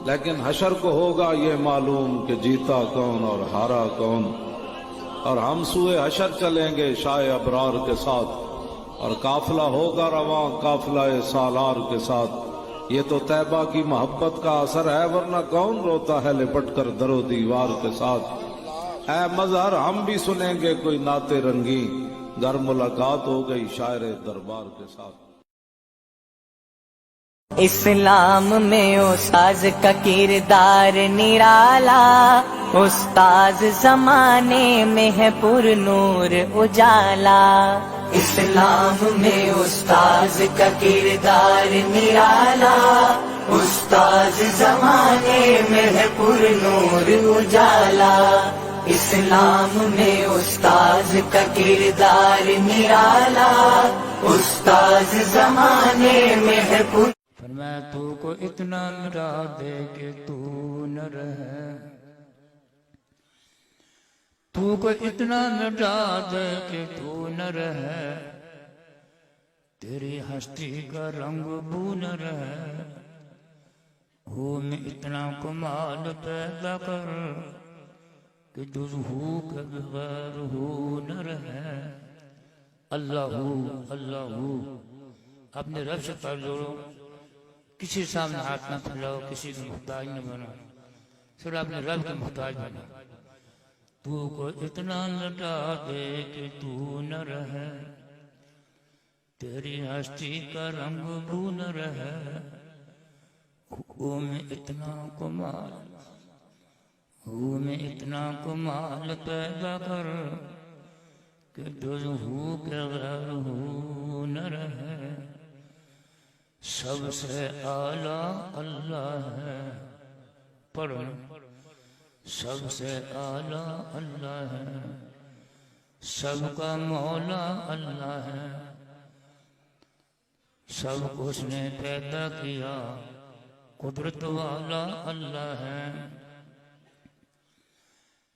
لیکن حشر کو ہوگا یہ معلوم کہ جیتا کون اور ہارا کون، اور ہم سوئے حشر چلیں گے شاہ ابرار کے ساتھ، اور قافلہ ہوگا رواں قافلہ سالار کے ساتھ۔ یہ تو طیبہ کی محبت کا اثر ہے، ورنہ کون روتا ہے لپٹ کر در و دیوار کے ساتھ۔ اے مظہر ہم بھی سنیں گے کوئی نعت رنگی، گر ملاقات ہو گئی شاعر دربار کے ساتھ۔ اسلام میں استاذ کا کردار نرالا، استاذ زمانے میں ہے پر نور اجالا۔ اسلام میں استاذ کا کردار نرالا، استاذ زمانے میں ہے پر نور اجالا۔ اسلام میں استاذ کا کردار نرالا، استاذ زمانے میں ہے پر۔ فرمایا تو کو اتنا مٹا دے کہ تو نہ رہے، تو کو اتنا مٹا دے کہ تو نہ رہے، تیری ہستی کا رنگ بو نہ رہے۔ ہو میں اتنا کمال پیدا کر کہ جز ہو کے بغیر ہو نہ رہے۔ اللہ ہو، اللہ ہو، اپنے رب سے کر جوڑو، کسی سامنے ہاتھ نہ پھیلاؤ، کسی کا محتاج نہ بنو، صرف اپنے رب کے محتاج بنو۔ تو کو اتنا لٹا دے کہ تو نہ رہے، تیری ہستی کا رنگ بو نہ رہے۔ ہو میں اتنا کمال، ہو میں اتنا کمال پیدا کر کہ جز ہو کے غیر ہو نہ رہے۔ سب سے اعلیٰ اللہ ہے، پڑھو، سب سے اعلیٰ اللہ ہے، سب کا مولا اللہ ہے، سب کو اس نے پیدا کیا، قدرت والا اللہ ہے،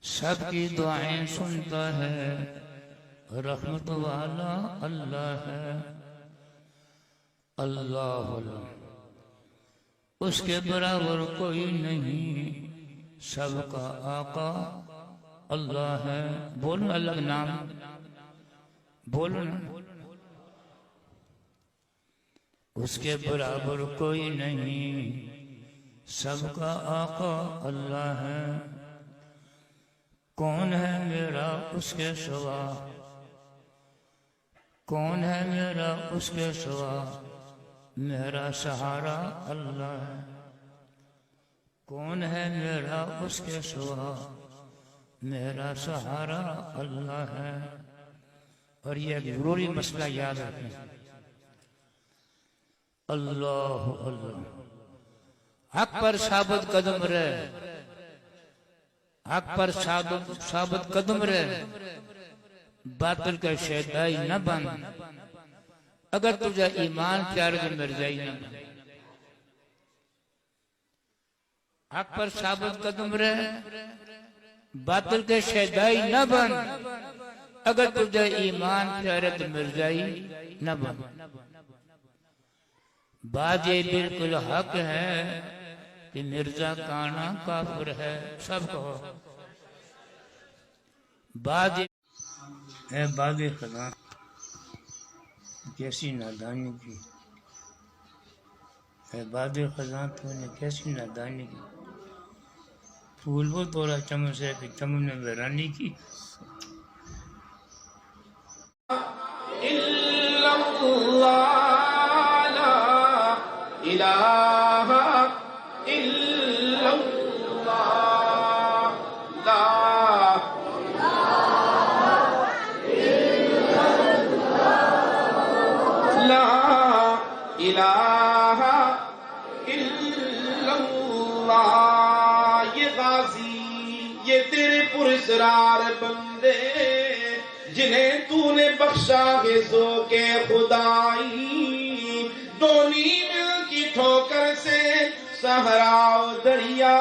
سب کی دعائیں سنتا ہے، رحمت والا اللہ ہے۔ اللہ اس کے برابر کوئی نہیں، سب کا آقا اللہ ہے۔ بولو اللہ کا نام، بولو نا۔ اس کے برابر کوئی نہیں، سب کا آقا اللہ ہے۔ کون ہے میرا اس کے سوا، کون ہے میرا اس کے سوا، میرا سہارا اللہ ہے۔ کون ہے میرا اس کے سوا، میرا سہارا اللہ ہے۔ اور یہ ایک ضروری مسئلہ یاد رکھیں، اللہ اللہ، حق پر ثابت قدم رہے، حق پر ثابت قدم رہے، باطل کا شیدائی نہ بن، اگر تجھے ایمان پیارے تو مرزائی نہ بن۔ حق پر ثابت قدم رہے، باطل کے شیدائی نہ بن، اگر تجھے ایمان پیارے تو مرزائی نہ بن۔ بات یہ بالکل حق ہے کہ مرزا کانا کافر ہے، سب کہو بات۔ اے باد خزاں کیسی نادانی کی، اے باد خزاں تو نے کیسی نادانی کی، پھول وہ توڑا چمن سے کہ چمن نے ویرانی کی۔ یہ تیرے پراسرار بندے جنہیں تو نے بخشا ہے ذوق خدائی، دونی مل کی ٹھوکر سے صحرا و دریا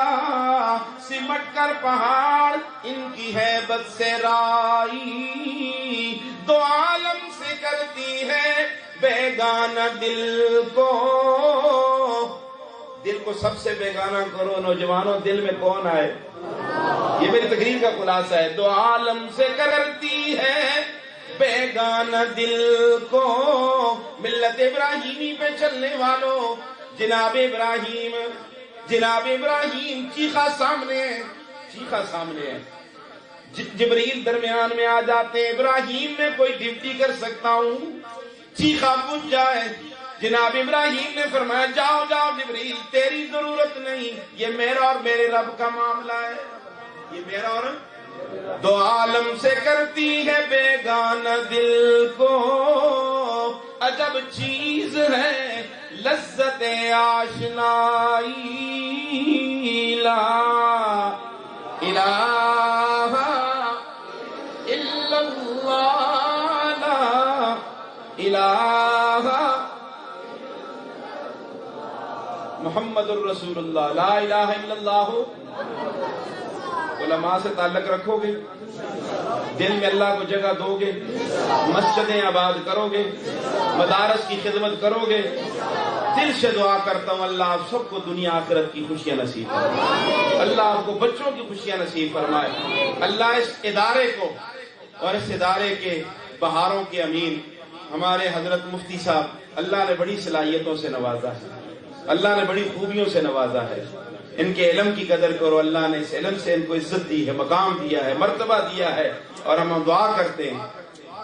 سمٹ کر پہاڑ ان کی ہیبت سے رائی، دو عالم سے کرتی ہے بیگانہ دل کو دل کو سب سے بیگانہ کرو. نوجوانوں دل میں کون آئے؟ یہ میری تقریر کا خلاصہ ہے. دو عالم سے کرتی ہے بیگانہ دل کو. ملت ابراہیمی پہ چلنے والوں، جناب ابراہیم چیخا سامنے ہے. جبریل درمیان میں آ جاتے ہیں. ابراہیم میں کوئی ڈیوٹی کر سکتا ہوں؟ چیخا بجھ جائے. جناب ابراہیم نے فرمایا جاؤ جبریل، تیری ضرورت نہیں، یہ میرا اور میرے رب کا معاملہ ہے. یہ میرا اور دو عالم سے کرتی ہے بیگانہ دل کو. عجب چیز ہے لذت آشنائی، لا الہ الا اللہ، لا الہ محمد الرسول اللہ، لا الہ الا اللہ. علماء سے تعلق رکھو گے، دل میں اللہ کو جگہ دو گے، مسجدیں آباد کرو گے، مدارس کی خدمت کرو گے. دل سے دعا کرتا ہوں اللہ آپ سب کو دنیا آخرت کی خوشیاں نصیب فرمائے. اللہ آپ کو بچوں کی خوشیاں نصیب فرمائے. اللہ اس ادارے کو اور اس ادارے کے بہاروں کے امین ہمارے حضرت مفتی صاحب، اللہ نے بڑی صلاحیتوں سے نوازا ہے، اللہ نے بڑی خوبیوں سے نوازا ہے. ان کے علم کی قدر کرو. اللہ نے اس علم سے ان کو عزت دی ہے، مقام دیا ہے، مرتبہ دیا ہے، اور ہم دعا کرتے ہیں.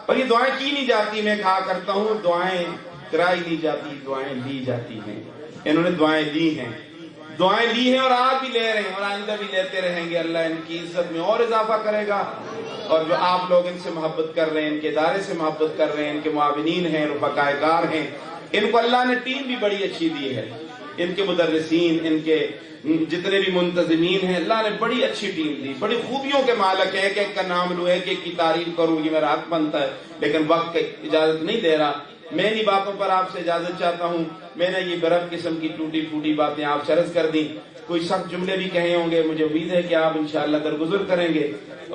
اور یہ دعائیں کی نہیں جاتی، میں کہا کرتا ہوں دعائیں کرائی نہیں جاتی، دعائیں لی جاتی ہیں. انہوں نے دعائیں لی ہیں اور آج بھی لے رہے ہیں اور آئندہ بھی لیتے رہیں گے. اللہ ان کی عزت میں اور اضافہ کرے گا. اور جو آپ لوگ ان سے محبت کر رہے ہیں، ان کے ادارے سے محبت کر رہے ہیں، ان کے معاونین ہیں، رفقائے کار ہیں، ان کو اللہ نے ٹیم بھی بڑی اچھی دی ہے. ان کے مدرسین، ان کے جتنے بھی منتظمین ہیں، اللہ نے بڑی اچھی ٹیم دی، بڑی خوبیوں کے مالک ہیں. ایک کا نام لوں، ایک کی تعریف کروں، یہ میرا حق بنتا ہے، لیکن وقت اجازت نہیں دے رہا. میں انہی باتوں پر آپ سے اجازت چاہتا ہوں. میں نے یہ برف قسم کی ٹوٹی پھوٹی باتیں آپ سے عرض کر دیں. کوئی سخت جملے بھی کہے ہوں گے، مجھے امید ہے کہ آپ انشاءاللہ درگزر کریں گے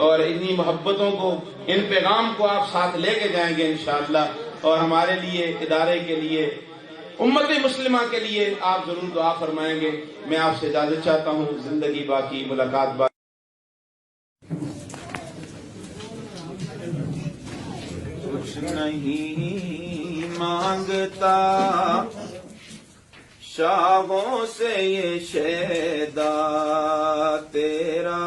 اور انہی محبتوں کو، ان پیغام کو آپ ساتھ لے کے جائیں گے انشاءاللہ. اور ہمارے لیے، ادارے کے لیے، امت مسلمہ کے لیے آپ ضرور دعا فرمائیں گے. میں آپ سے اجازت چاہتا ہوں. زندگی باقی، ملاقات باقی. کچھ نہیں مانگتا شاہوں سے یہ شیدا تیرا،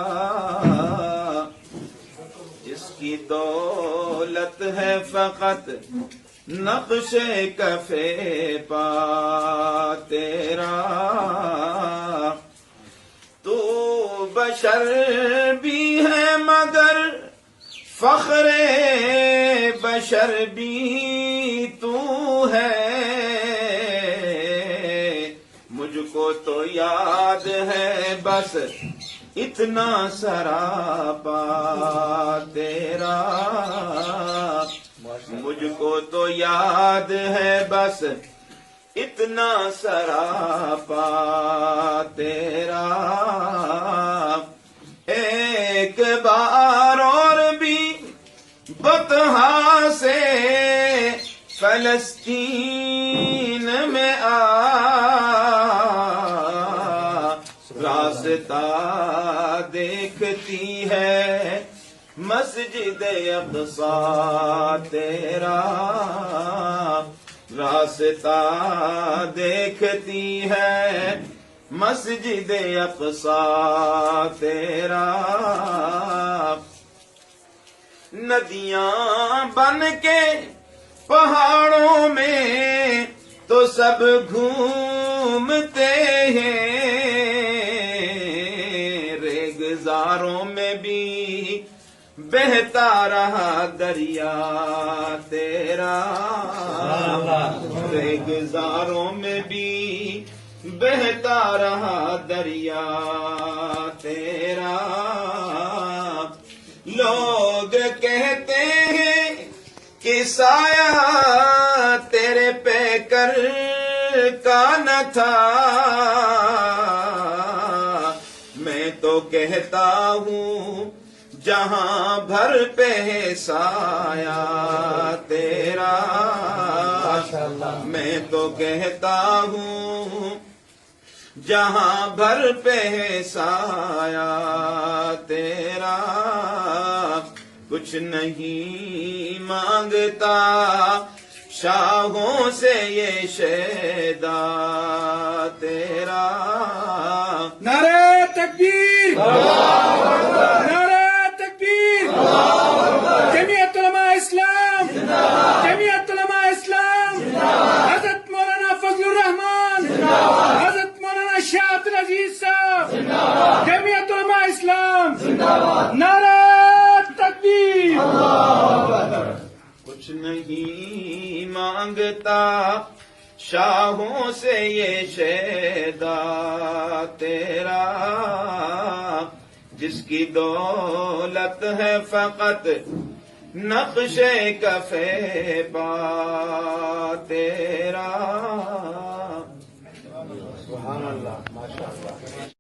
جس کی دولت ہے فقط نقش کفے پا تیرا. تو بشر بھی ہے مگر فخر بشر بھی تو ہے. مجھ کو تو یاد ہے بس اتنا سراپا تیرا. مجھ کو تو یاد ہے بس اتنا سراپا تیرا. ایک بار اور بھی بطحا سے فلسطین میں آ، راستہ دیکھتی ہے مسجد اقصی تیرا. راستہ دیکھتی ہے مسجد اقصی تیرا. ندیاں بن کے پہاڑوں میں تو سب گھومتے ہیں، ریگزاروں میں بھی بہتا رہا دریا تیرا. ریگزاروں میں بھی بہتا رہا دریا تیرا. لوگ کہتے ہیں کہ سایہ تیرے پیکر کا نہ تھا، میں تو کہتا ہوں جہاں بھر پہ سایہ تیرا. میں تو کہتا ہوں جہاں بھر پہ ہے سایہ تیرا، کچھ نہیں مانگتا شاہوں سے یہ شیدا تیرا۔ نعرہ تکبیر، نعرہ تکبیر، جمعیت علماء اسلام، جمعیت علماء اسلام، حضرت مولانا فضل الرحمان، حضرت مولانا شاہ عبد العزیز صاحب، جمعیت علماء اسلام، نعرہ تکبیر۔ کچھ نہیں مانگتا شاہوں سے یہ شیدا تیرا، جس کی دولت ہے فقط نقش کف پا تیرا۔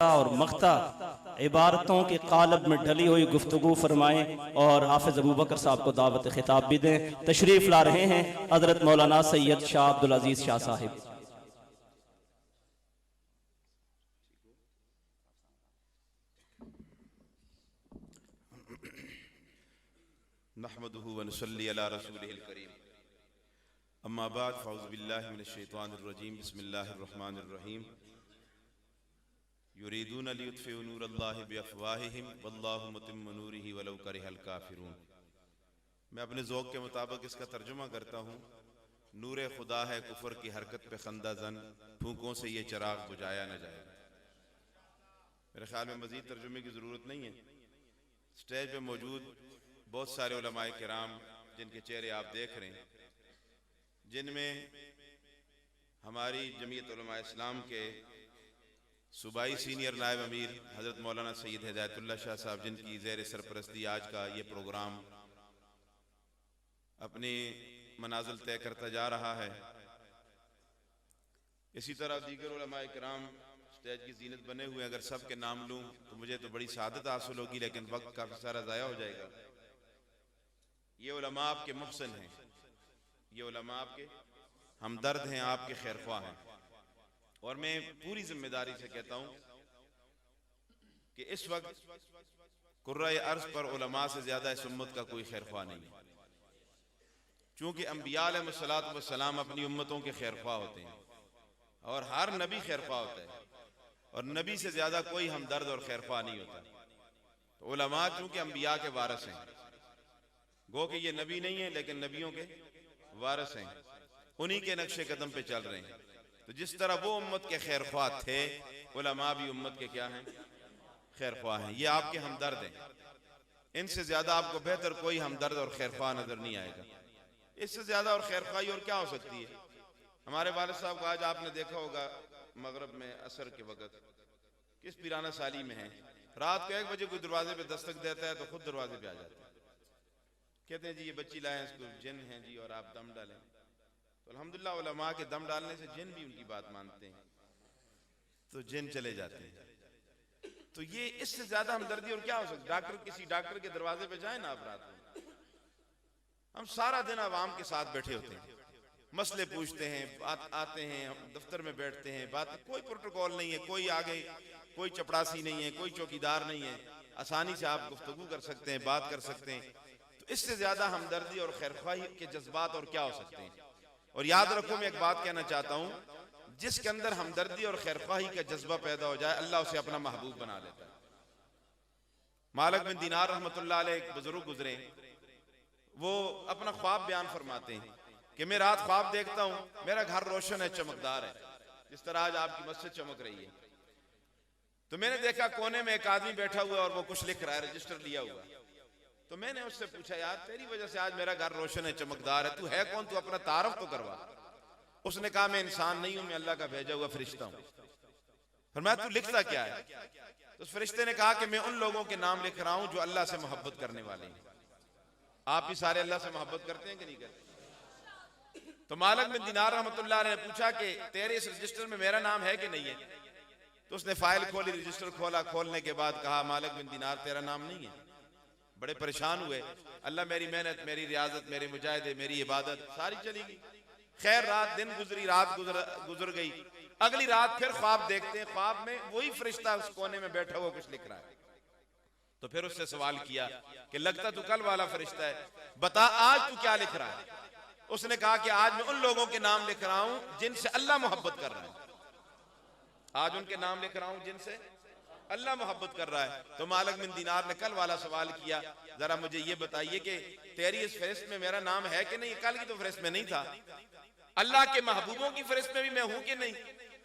اور مقطع عبارتوں کے قالب میں ڈھلی ہوئی گفتگو فرمائیں اور حافظ ابوبکر صاحب کو دعوت خطاب بھی دیں۔ تشریف لا رہے ہیں حضرت مولانا سید شاہ عبد العزیز شاہ صاحب۔ نحمده ونصلي على رسوله الكريم، اما بعد فاعوذ بالله من الشيطان الرجيم، بسم الله الرحمن الرحيم۔ يريدون ليطفئوا نور الله بافواههم والله متم نوره ولو كره الكافرون۔ میں اپنے ذوق کے مطابق اس کا ترجمہ کرتا ہوں۔ نور خدا ہے کفر کی حرکت پہ خندہ زن، پھونکوں سے یہ چراغ بجھایا نہ جائے۔ میرے خیال میں مزید ترجمے کی ضرورت نہیں ہے۔ سٹیج پہ موجود بہت سارے علماء کرام جن کے چہرے آپ دیکھ رہے ہیں، جن میں ہماری جمعیت علماء اسلام کے صوبائی سینئر نائب امیر حضرت مولانا سید ہدایت اللہ شاہ صاحب، جن کی زیر سرپرستی آج کا یہ پروگرام اپنی منازل طے کرتا جا رہا ہے، اسی طرح دیگر علماء کرام سٹیج کی زینت بنے ہوئے۔ اگر سب کے نام لوں تو مجھے تو بڑی سعادت حاصل ہوگی، لیکن وقت کافی سارا ضائع ہو جائے گا۔ یہ علماء آپ کے محسن ہیں، یہ علماء آپ کے ہمدرد ہیں، آپ کے خیر خواہ ہیں، اور میں پوری ذمہ داری سے کہتا ہوں کہ اس وقت کرۂ ارض پر علماء سے زیادہ اس امت کا کوئی خیر خواہ نہیں ہے، چونکہ انبیاء علیہ السلام اپنی امتوں کے خیر خواہ ہوتے ہیں، اور ہر نبی خیر خواہ ہوتا ہے، اور نبی سے زیادہ کوئی ہمدرد اور خیر خواہ نہیں ہوتا۔ تو علماء چونکہ انبیاء کے وارث ہیں، گو کہ یہ نبی نہیں ہیں لیکن نبیوں کے وارث ہیں، انہی کے نقش قدم پہ چل رہے ہیں۔ تو جس طرح وہ امت کے خیر خواہ تھے، علماء بھی امت کے کیا ہیں؟ خیر خواہ ہیں۔ یہ آپ کے ہمدرد ہیں، ان سے زیادہ آپ کو بہتر کوئی ہمدرد اور خیر خواہ نظر نہیں آئے گا۔ اس سے زیادہ اور خیر خواہی اور کیا ہو سکتی ہے؟ ہمارے والد صاحب کو آج آپ نے دیکھا ہوگا مغرب میں عصر کے وقت کس پیرانہ سالی میں ہیں، رات کو 1 بجے کوئی دروازے پہ دستک دیتا ہے تو خود دروازے پہ آ جاتا ہے، کہتے ہیں جی یہ بچی لائیں، اس کو جن ہیں جی اور آپ دم ڈالیں۔ تو الحمدللہ علماء کے دم ڈالنے سے جن بھی ان کی بات مانتے ہیں، تو جن چلے جاتے ہیں۔ تو یہ اس سے زیادہ ہمدردی اور کیا ہو سکتا ہے؟ کسی ڈاکٹر کے دروازے پہ جائیں نا آپ رات میں، ہم سارا دن عوام کے ساتھ بیٹھے ہوتے ہیں، مسئلے پوچھتے ہیں، آتے ہیں، دفتر میں بیٹھتے ہیں، کوئی پروٹوکول نہیں ہے، کوئی آگے کوئی چپڑاسی نہیں ہے، کوئی چوکیدار نہیں ہے، آسانی سے آپ گفتگو کر سکتے ہیں، بات کر سکتے ہیں۔ تو اس سے زیادہ ہمدردی اور خیرخواہی کے جذبات اور کیا ہو سکتے ہیں؟ اور یاد رکھو، میں ایک بات کہنا چاہتا ہوں، جس کے اندر ہمدردی اور خیرخواہی کا جذبہ پیدا ہو جائے، اللہ اسے اپنا محبوب بنا لیتا ہے۔ مالک بن دینار رحمۃ اللہ علیہ ایک بزرگ گزرے، وہ اپنا خواب بیان فرماتے ہیں کہ میں رات خواب دیکھتا ہوں، میرا گھر روشن ہے، چمکدار ہے، جس طرح آج آپ کی مسجد چمک رہی ہے۔ تو میں نے دیکھا کونے میں ایک آدمی بیٹھا ہوا ہے اور وہ کچھ لکھ رہا ہے، رجسٹر لیا ہوا ہے۔ تو میں نے اس سے پوچھا، یار تیری وجہ سے آج میرا گھر روشن ہے، چمکدار ہے، تو ہے کون؟ تو اپنا تعارف تو کروا۔ اس نے کہا میں انسان نہیں ہوں، میں اللہ کا بھیجا ہوا فرشتہ ہوں۔ فرمایا تو لکھتا کیا ہے؟ تو اس فرشتے نے کہا کہ میں ان لوگوں کے نام لکھ رہا ہوں جو اللہ سے محبت کرنے والے ہیں۔ آپ بھی سارے اللہ سے محبت کرتے ہیں کہ نہیں کرتے؟ تو مالک بن دینار رحمۃ اللہ علیہ نے پوچھا کہ تیرے اس رجسٹر میں میرا نام ہے کہ نہیں ہے؟ تو اس نے فائل کھولی، رجسٹر کھولا، کھولنے کے بعد کہا مالک بن دینار تیرا نام نہیں ہے۔ بڑے پریشان ہوئے، اللہ میری محنت، میری ریاضت، میری مجاہدے، میری عبادت ساری چلی گئی۔ خیر رات دن گزری، رات گزر گئی، اگلی رات پھر خواب دیکھتے ہیں، خواب میں وہی فرشتہ اس کونے میں بیٹھا ہوا کچھ لکھ رہا ہے. تو پھر اس سے سوال کیا کہ لگتا تو کل والا فرشتہ ہے، بتا آج تو کیا لکھ رہا ہے؟ اس نے کہا کہ آج میں ان لوگوں کے نام لکھ رہا ہوں جن سے اللہ محبت کر رہا ہے. آج ان کے نام لکھ رہا ہوں جن سے اللہ محبت کر رہا ہے. تو مالک بن دینار نے کل والا سوال کیا، ذرا مجھے یہ بتائیے کہ تیری اس فہرست میں میرا نام ہے کہ نہیں؟ کل کی تو فہرست میں نہیں تھا. اللہ کے محبوبوں کی فہرست میں بھی میں ہوں کہ نہیں؟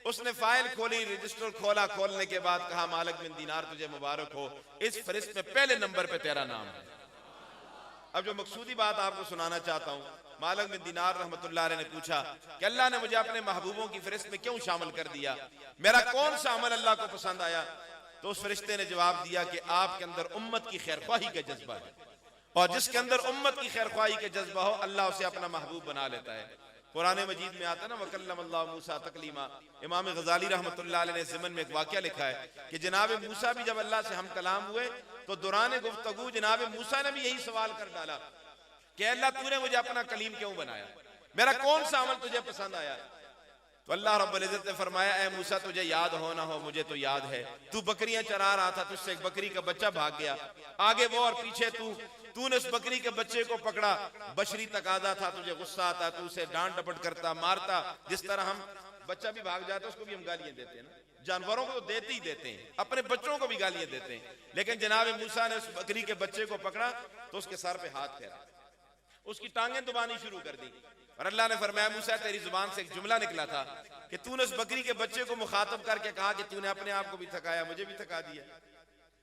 اس نے فائل کھولی، رجسٹر کھولا، کھولنے کے بعد کہا مالک بن دینار تجھے مبارک ہو، اس فہرست میں پہلے نمبر پہ تیرا نام ہے. اب جو مقصودی بات آپ کو سنانا چاہتا ہوں، مالک بن دینار رحمت اللہ علیہ نے پوچھا کہ اللہ نے مجھے اپنے محبوبوں کی فہرست میں کیوں شامل کر دیا؟ میرا کون سا عمل اللہ کو پسند آیا؟ تو اس فرشتے نے جواب دیا کہ آپ کے اندر امت کی خیرخواہی کا جذبہ ہے، اور جس کے اندر امت کی خیرخواہی کا جذبہ ہو اللہ اسے اپنا محبوب بنا لیتا ہے. قرآن مجید میں آتا ہے نا وَكَلَّمَ اللَّهُ مُوسَىٰ تَكْلِيمًا. امام غزالی رحمت اللہ علیہ نے ضمن میں ایک واقعہ لکھا ہے کہ جناب موسیٰ بھی جب اللہ سے ہم کلام ہوئے تو دوران گفتگو جناب موسیٰ نے بھی یہی سوال کر ڈالا کہ اللہ تو نے مجھے اپنا کلیم کیوں بنایا؟ میرا کون سا عمل تجھے پسند آیا؟ تو اللہ رب العزت نے فرمایا اے موسیٰ تجھے یاد ہو نہ ہو مجھے تو یاد ہے. تو بکریاں چرا رہا تھا، تجھ سے ایک بکری کا بچہ بھاگ گیا، آگے وہ اور پیچھے تو نے اس بکری کے بچے کو پکڑا، بشری تقاضا تھا، تجھے غصہ آتا، تو اسے ڈانٹ ڈپٹ کرتا، مارتا. جس طرح ہم بچہ بھی بھاگ جاتا ہے اس کو بھی ہم گالیاں دیتے ہیں نا، جانوروں کو تو دیتے ہی دیتے ہیں، اپنے بچوں کو بھی گالیاں دیتے ہیں. لیکن جناب موسیٰ نے اس بکری کے بچے کو پکڑا تو اس کے سر پہ ہاتھ پھیرا، اس کی ٹانگیں دبانی شروع کر دی، اور اللہ نے فرمایا موسیٰ تیری زبان سے ایک جملہ نکلا تھا کہ تو نے اس بکری کے بچے کو مخاطب کر کے کہا کہ تو نے اپنے آپ کو بھی تھکایا، مجھے بھی تھکا دیا.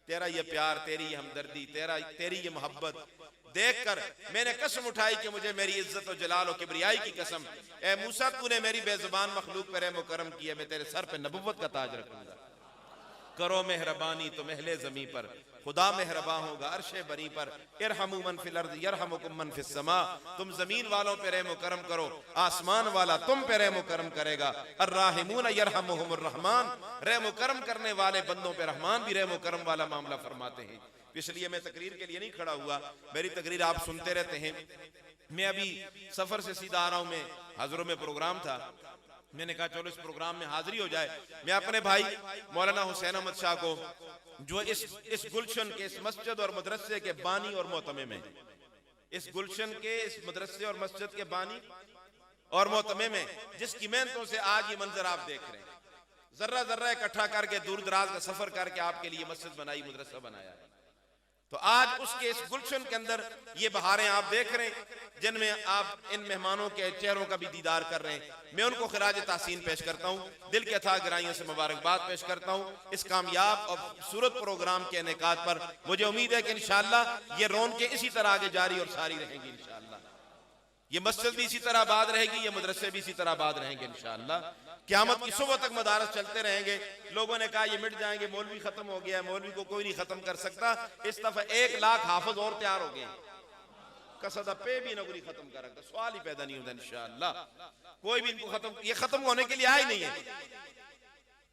تیرا یہ پیار، تیری یہ ہمدردی، تیری یہ محبت دیکھ کر میں نے قسم اٹھائی کہ مجھے میری عزت و جلال و کبریائی کی قسم، اے موسیٰ تو نے میری بے زبان مخلوق پر رحم و کرم کیا، میں تیرے سر پہ نبوت کا تاج رکھوں گا. کرو مہربانی تو محل زمین پر، خدا مہرباں ہوگا عرش بری پر. ارحموا من فی الارض یرحمکم من فی السماء. تم زمین والوں پہ رحم و کرم کرو، آسمان والا تم پہ رحم و کرم کرے گا. الراحمون یرحمہم الرحمن. رحم و کرم کرنے والے بندوں پہ رحمان بھی رحم و کرم والا معاملہ فرماتے ہیں. اس لیے میں تقریر کے لیے نہیں کھڑا ہوا، میری تقریر آپ سنتے رہتے ہیں. میں ابھی سفر سے سیدھا آ رہا ہوں، میں حضروں میں پروگرام تھا، میں نے کہا چلو اس پروگرام میں حاضری ہو جائے. میں اپنے بھائی مولانا حسین احمد شاہ کو جو اس گلشن کے، اس مسجد اور مدرسے کے بانی اور محتمم ہیں، اس گلشن کے، اس مدرسے اور مسجد کے بانی اور محتمم ہیں، جس کی محنتوں سے آج یہ منظر آپ دیکھ رہے ہیں. ذرہ ذرہ اکٹھا کر کے دور دراز کا سفر کر کے آپ کے لیے مسجد بنائی، مدرسہ بنایا ہے. تو آج اس کے اس گلشن کے اندر یہ بہاریں آپ دیکھ رہے ہیں جن میں آپ ان مہمانوں کے چہروں کا بھی دیدار کر رہے ہیں. میں ان کو خراج تحسین پیش کرتا ہوں، دل کے اتھاہ گہرائیوں سے مبارکباد پیش کرتا ہوں اس کامیاب اور خوبصورت پروگرام کے انعقاد پر. مجھے امید ہے کہ انشاءاللہ یہ رونقیں اسی طرح آگے جاری اور ساری رہیں گی انشاءاللہ. یہ مسجد بھی اسی طرح آباد رہے گی، یہ مدرسے بھی اسی طرح آباد رہیں گے انشاءاللہ. قیامت کی صبح تک مدارس چلتے رہیں گے. لوگوں نے کہا یہ مٹ جائیں گے، مولوی ختم ہو گیا ہے، مولوی کو کوئی نہیں ختم کر سکتا. اس دفعہ 1,00,000 حافظ اور تیار ہو گئے، قصدہ پہ بھی نہ کوئی ختم کر رکھتا. سوال ہی پیدا نہیں ہوتا انشاءاللہ. کوئی بھی ان کو یہ ختم ہونے کے لیے آئے نہیں ہے.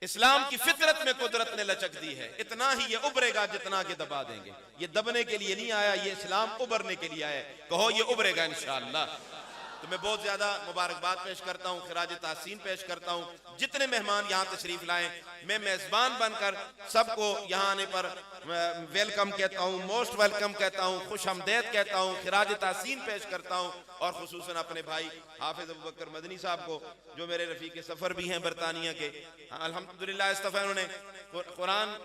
اسلام کی فطرت میں قدرت نے لچک دی ہے، اتنا ہی یہ ابھرے گا جتنا کہ دبا دیں گے. یہ دبنے کے لیے نہیں آیا، یہ اسلام ابھرنے کے لیے آیا. کہو یہ ابھرے گا انشاءاللہ. تو میں بہت زیادہ مبارکباد پیش کرتا ہوں، خراج تحسین پیش کرتا ہوں. جتنے مہمان یہاں تشریف لائیں، میں میزبان بن کر سب کو یہاں آنے پر ویلکم کہتا ہوں، موسٹ ویلکم کہتا ہوں، خوش آمدید کہتا ہوں، خراج تحسین پیش کرتا ہوں. اور خصوصاً اپنے بھائی حافظ ابوبکر مدنی صاحب کو جو میرے رفیق سفر بھی ہیں برطانیہ کے. الحمدللہ اس دفعہ انہوں نے قرآن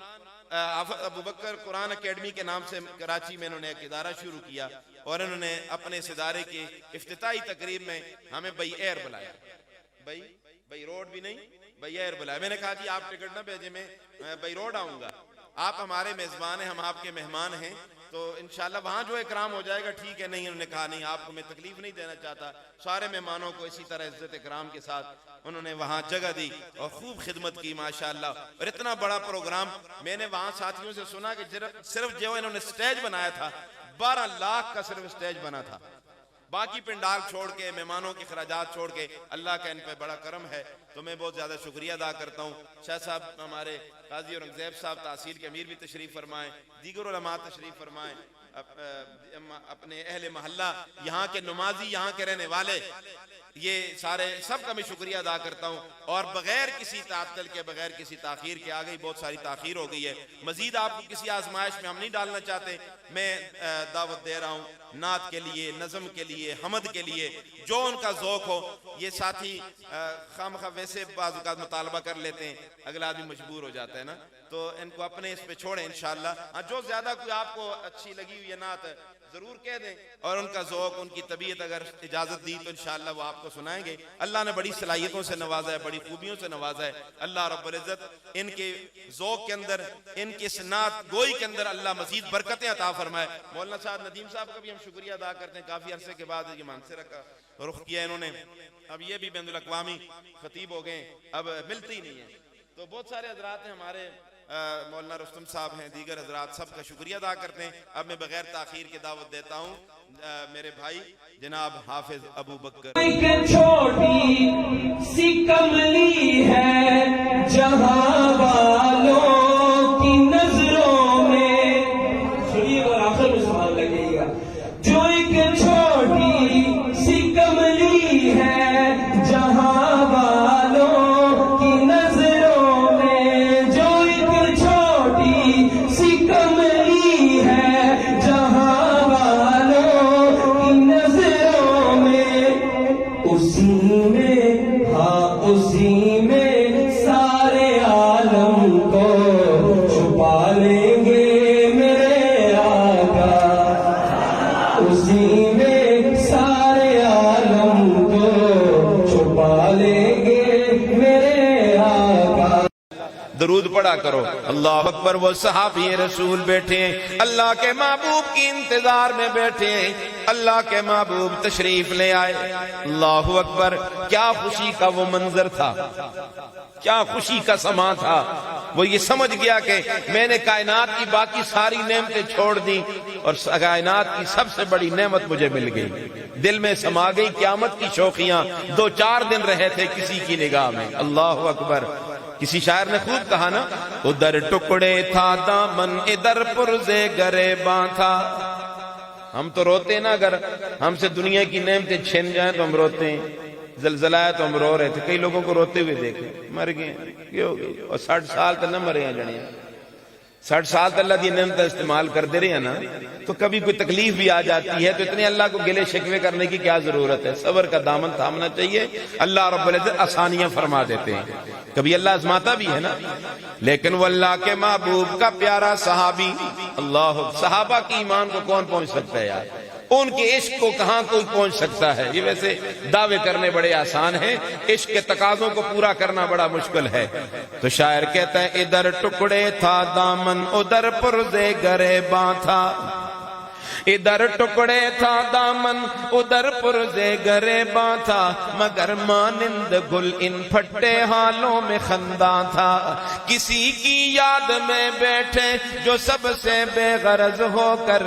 ابوبکر قرآن اکیڈمی کے نام سے کراچی میں انہوں نے ایک ادارہ شروع کیا، اور انہوں نے اپنے اس ادارے کی افتتاحی تقریب میں ہمیں بائی ایئر بلایا. بائی روڈ بھی نہیں، بائی ایئر بلایا. میں نے کہا جی آپ ٹکٹ نہ بھیجیں، میں بائی روڈ آؤں گا. آپ ہمارے میزبان ہیں، ہم آپ کے مہمان ہیں، تو انشاءاللہ وہاں جو اکرام ہو جائے گا ٹھیک ہے. نہیں، انہوں نے کہا نہیں، آپ کو میں تکلیف نہیں دینا چاہتا. سارے مہمانوں کو اسی طرح عزت اکرام کے ساتھ انہوں نے وہاں جگہ دی اور خوب خدمت کی ماشاءاللہ. اور اتنا بڑا پروگرام میں نے وہاں ساتھیوں سے سنا کہ صرف جو انہوں نے سٹیج بنایا تھا 12,00,000 کا صرف سٹیج بنا تھا. باقی پنڈال چھوڑ کے، مہمانوں کے خراجات چھوڑ کے، اللہ کا ان پہ بڑا کرم ہے. تو تو میں بہت زیادہ شکریہ ادا کرتا ہوں. شاہ صاحب ہمارے قاضی اورنگزیب صاحب تحصیل کے امیر بھی تشریف فرمائیں, دیگر علماء تشریف فرمائیں, اپنے اہل محلہ, یہاں کے نمازی, یہاں کے رہنے والے, یہ سارے سب کا میں شکریہ ادا کرتا ہوں. اور بغیر کسی تعطل کے, بغیر کسی تاخیر کے, آگئی بہت ساری تاخیر ہو گئی ہے, مزید آپ کو کسی آزمائش میں ہم نہیں ڈالنا چاہتے. میں دعوت دے رہا ہوں نعت کے لیے, نظم کے لیے, حمد کے لیے, جو ان کا ذوق ہو. یہ ساتھی خامخواہ ویسے بعض اوقات مطالبہ کر لیتے ہیں, اگلا آدمی مجبور ہو جاتا ہے نا, تو ان کو اپنے اس پہ چھوڑیں انشاءاللہ. جو زیادہ کوئی آپ کو اچھی لگی ہوئی نعت ضرور کہہ دیں, اور ان کا ذوق, ان کی طبیعت اگر اجازت دی تو انشاءاللہ وہ آپ کو سنائیں گے. اللہ نے بڑی صلاحیتوں سے نوازا ہے, بڑی خوبیوں سے نوازا ہے. اللہ رب العزت ان کے ذوق کے اندر, ان کی نعت گوئی کے اندر اللہ مزید برکتیں عطا فرمائے. مولانا صاحب ندیم صاحب کا بھی ہم شکریہ ادا کرتے ہیں, کافی عرصے کے بعد یہ مانسرہ کا رخ کیا انہوں نے. اب یہ بھی بین الاقوامی خطیب ہو گئے, اب ملتی ہی نہیں ہے. تو بہت سارے حضرات ہیں ہمارے, مولانا رستم صاحب ہیں, دیگر حضرات, سب کا شکریہ ادا کرتے ہیں. اب میں بغیر تاخیر کے دعوت دیتا ہوں میرے بھائی جناب حافظ ابو بکر. ایک چھوٹی سی کملی ہے جہاں والوں کی نظروں میں, سنیے اور آخر میں سوال لگے گا, جو ایک چھوٹی سی کملی ہے جہاں والوں کی نظروں میں, جو ایک چھوٹی سی کملی ہے جہاں والوں کی نظروں میں, اسی میں, ہاں اسی میں سارے عالم کو چھپا لیں گے میرے آقا, اسی میں سارے عالم کو چھپا لیں گے میرے آقا. درود پڑھا کرو. اللہ اکبر. وہ صحابی رسول بیٹھے ہیں, اللہ کے محبوب کی انتظار میں بیٹھے ہیں, اللہ کے محبوب تشریف لے آئے. اللہ اکبر. کیا خوشی کا وہ منظر تھا, کیا خوشی کا سما تھا. وہ یہ سمجھ گیا کہ میں نے کائنات کی باقی ساری نعمتیں چھوڑ دی اور کائنات کی سب سے بڑی نعمت مجھے مل گئی. دل میں سما گئی قیامت کی شوقیاں, 2-4 دن رہے تھے کسی کی نگاہ میں. اللہ اکبر. کسی شاعر نے خوب کہا نا, ادھر ٹکڑے تھا دامن ادھر پرزے گریباں تھا. ہم تو روتے نا, اگر ہم سے دنیا کی نعمتیں چھن جائیں تو ہم روتے ہیں. زلزلہ ہے تو ہم رو رہے تھے, کئی لوگوں کو روتے ہوئے دیکھے, مر گئے, یہ ہو گئی, اور 60 سال تک نہ مرے ہیں جڑے, 60 سال تک اللہ کی نعمت استعمال کرتے رہے ہیں نا, تو کبھی کوئی تکلیف بھی آ جاتی ہے تو اتنے اللہ کو گلے شکوے کرنے کی کیا ضرورت ہے. صبر کا دامن تھامنا چاہیے. اللہ رب العزت آسانیاں فرما دیتے ہیں, کبھی اللہ آزماتا بھی ہے نا. لیکن وہ اللہ کے محبوب کا پیارا صحابی, اللہ, صحابہ کی ایمان کو کون پہنچ سکتا ہے یار, ان کے عشق کو کہاں کوئی پہنچ سکتا ہے. یہ ویسے دعوے کرنے بڑے آسان ہیں, عشق کے تقاضوں کو پورا کرنا بڑا مشکل ہے. تو شاعر کہتا ہے, ادھر ٹکڑے تھا دامن ادھر پرزے گریباں تھا, ادھر ٹکڑے تھا دامن ادھر پرزے گریباں تھا, مگر مانند گل ان پھٹے حالوں میں خنداں تھا. کسی کی یاد میں بیٹھے جو سب سے بے غرض ہو کر,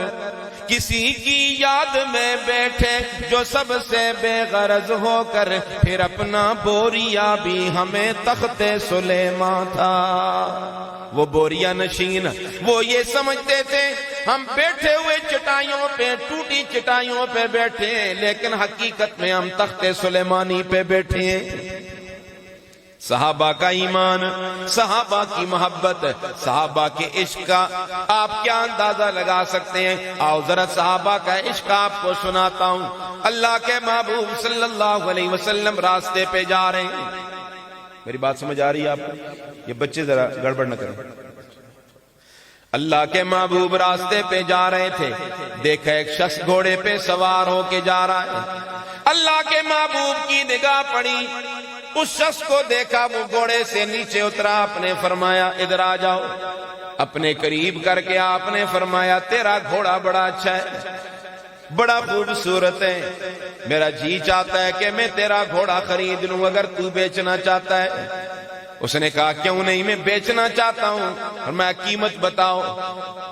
کسی کی یاد میں بیٹھے جو سب سے بے غرض ہو کر, پھر اپنا بوریا بھی ہمیں تخت سلیمان تھا. وہ بوریا نشین, وہ یہ سمجھتے تھے ہم بیٹھے ہوئے چٹائیوں پہ, ٹوٹی چٹائیوں پہ بیٹھے ہیں, لیکن حقیقت میں ہم تخت سلیمانی پہ بیٹھے ہیں. صحابہ کا ایمان, صحابہ کی محبت, صحابہ کے عشق کا آپ کیا اندازہ لگا سکتے ہیں. آؤ ذرا صحابہ کا عشق آپ کو سناتا ہوں. اللہ کے محبوب صلی اللہ علیہ وسلم راستے پہ جا رہے ہیں. میری بات سمجھ آ رہی ہے آپ کو؟ یہ بچے ذرا گڑبڑ نہ کریں. اللہ کے محبوب راستے پہ جا رہے تھے, دیکھا ایک شخص گھوڑے پہ سوار ہو کے جا رہا ہے. اللہ کے محبوب کی نگاہ پڑی, اس شخص کو دیکھا, وہ گھوڑے سے نیچے اترا, آپ نے فرمایا ادھر آ جاؤ. اپنے قریب کر کے آپ نے فرمایا, تیرا گھوڑا بڑا اچھا ہے, بڑا خوبصورت ہے, میرا جی چاہتا ہے کہ میں تیرا گھوڑا خرید لوں اگر تو بیچنا چاہتا ہے. اس نے کہا کیوں نہیں, میں بیچنا چاہتا ہوں. اور میں قیمت بتاؤ.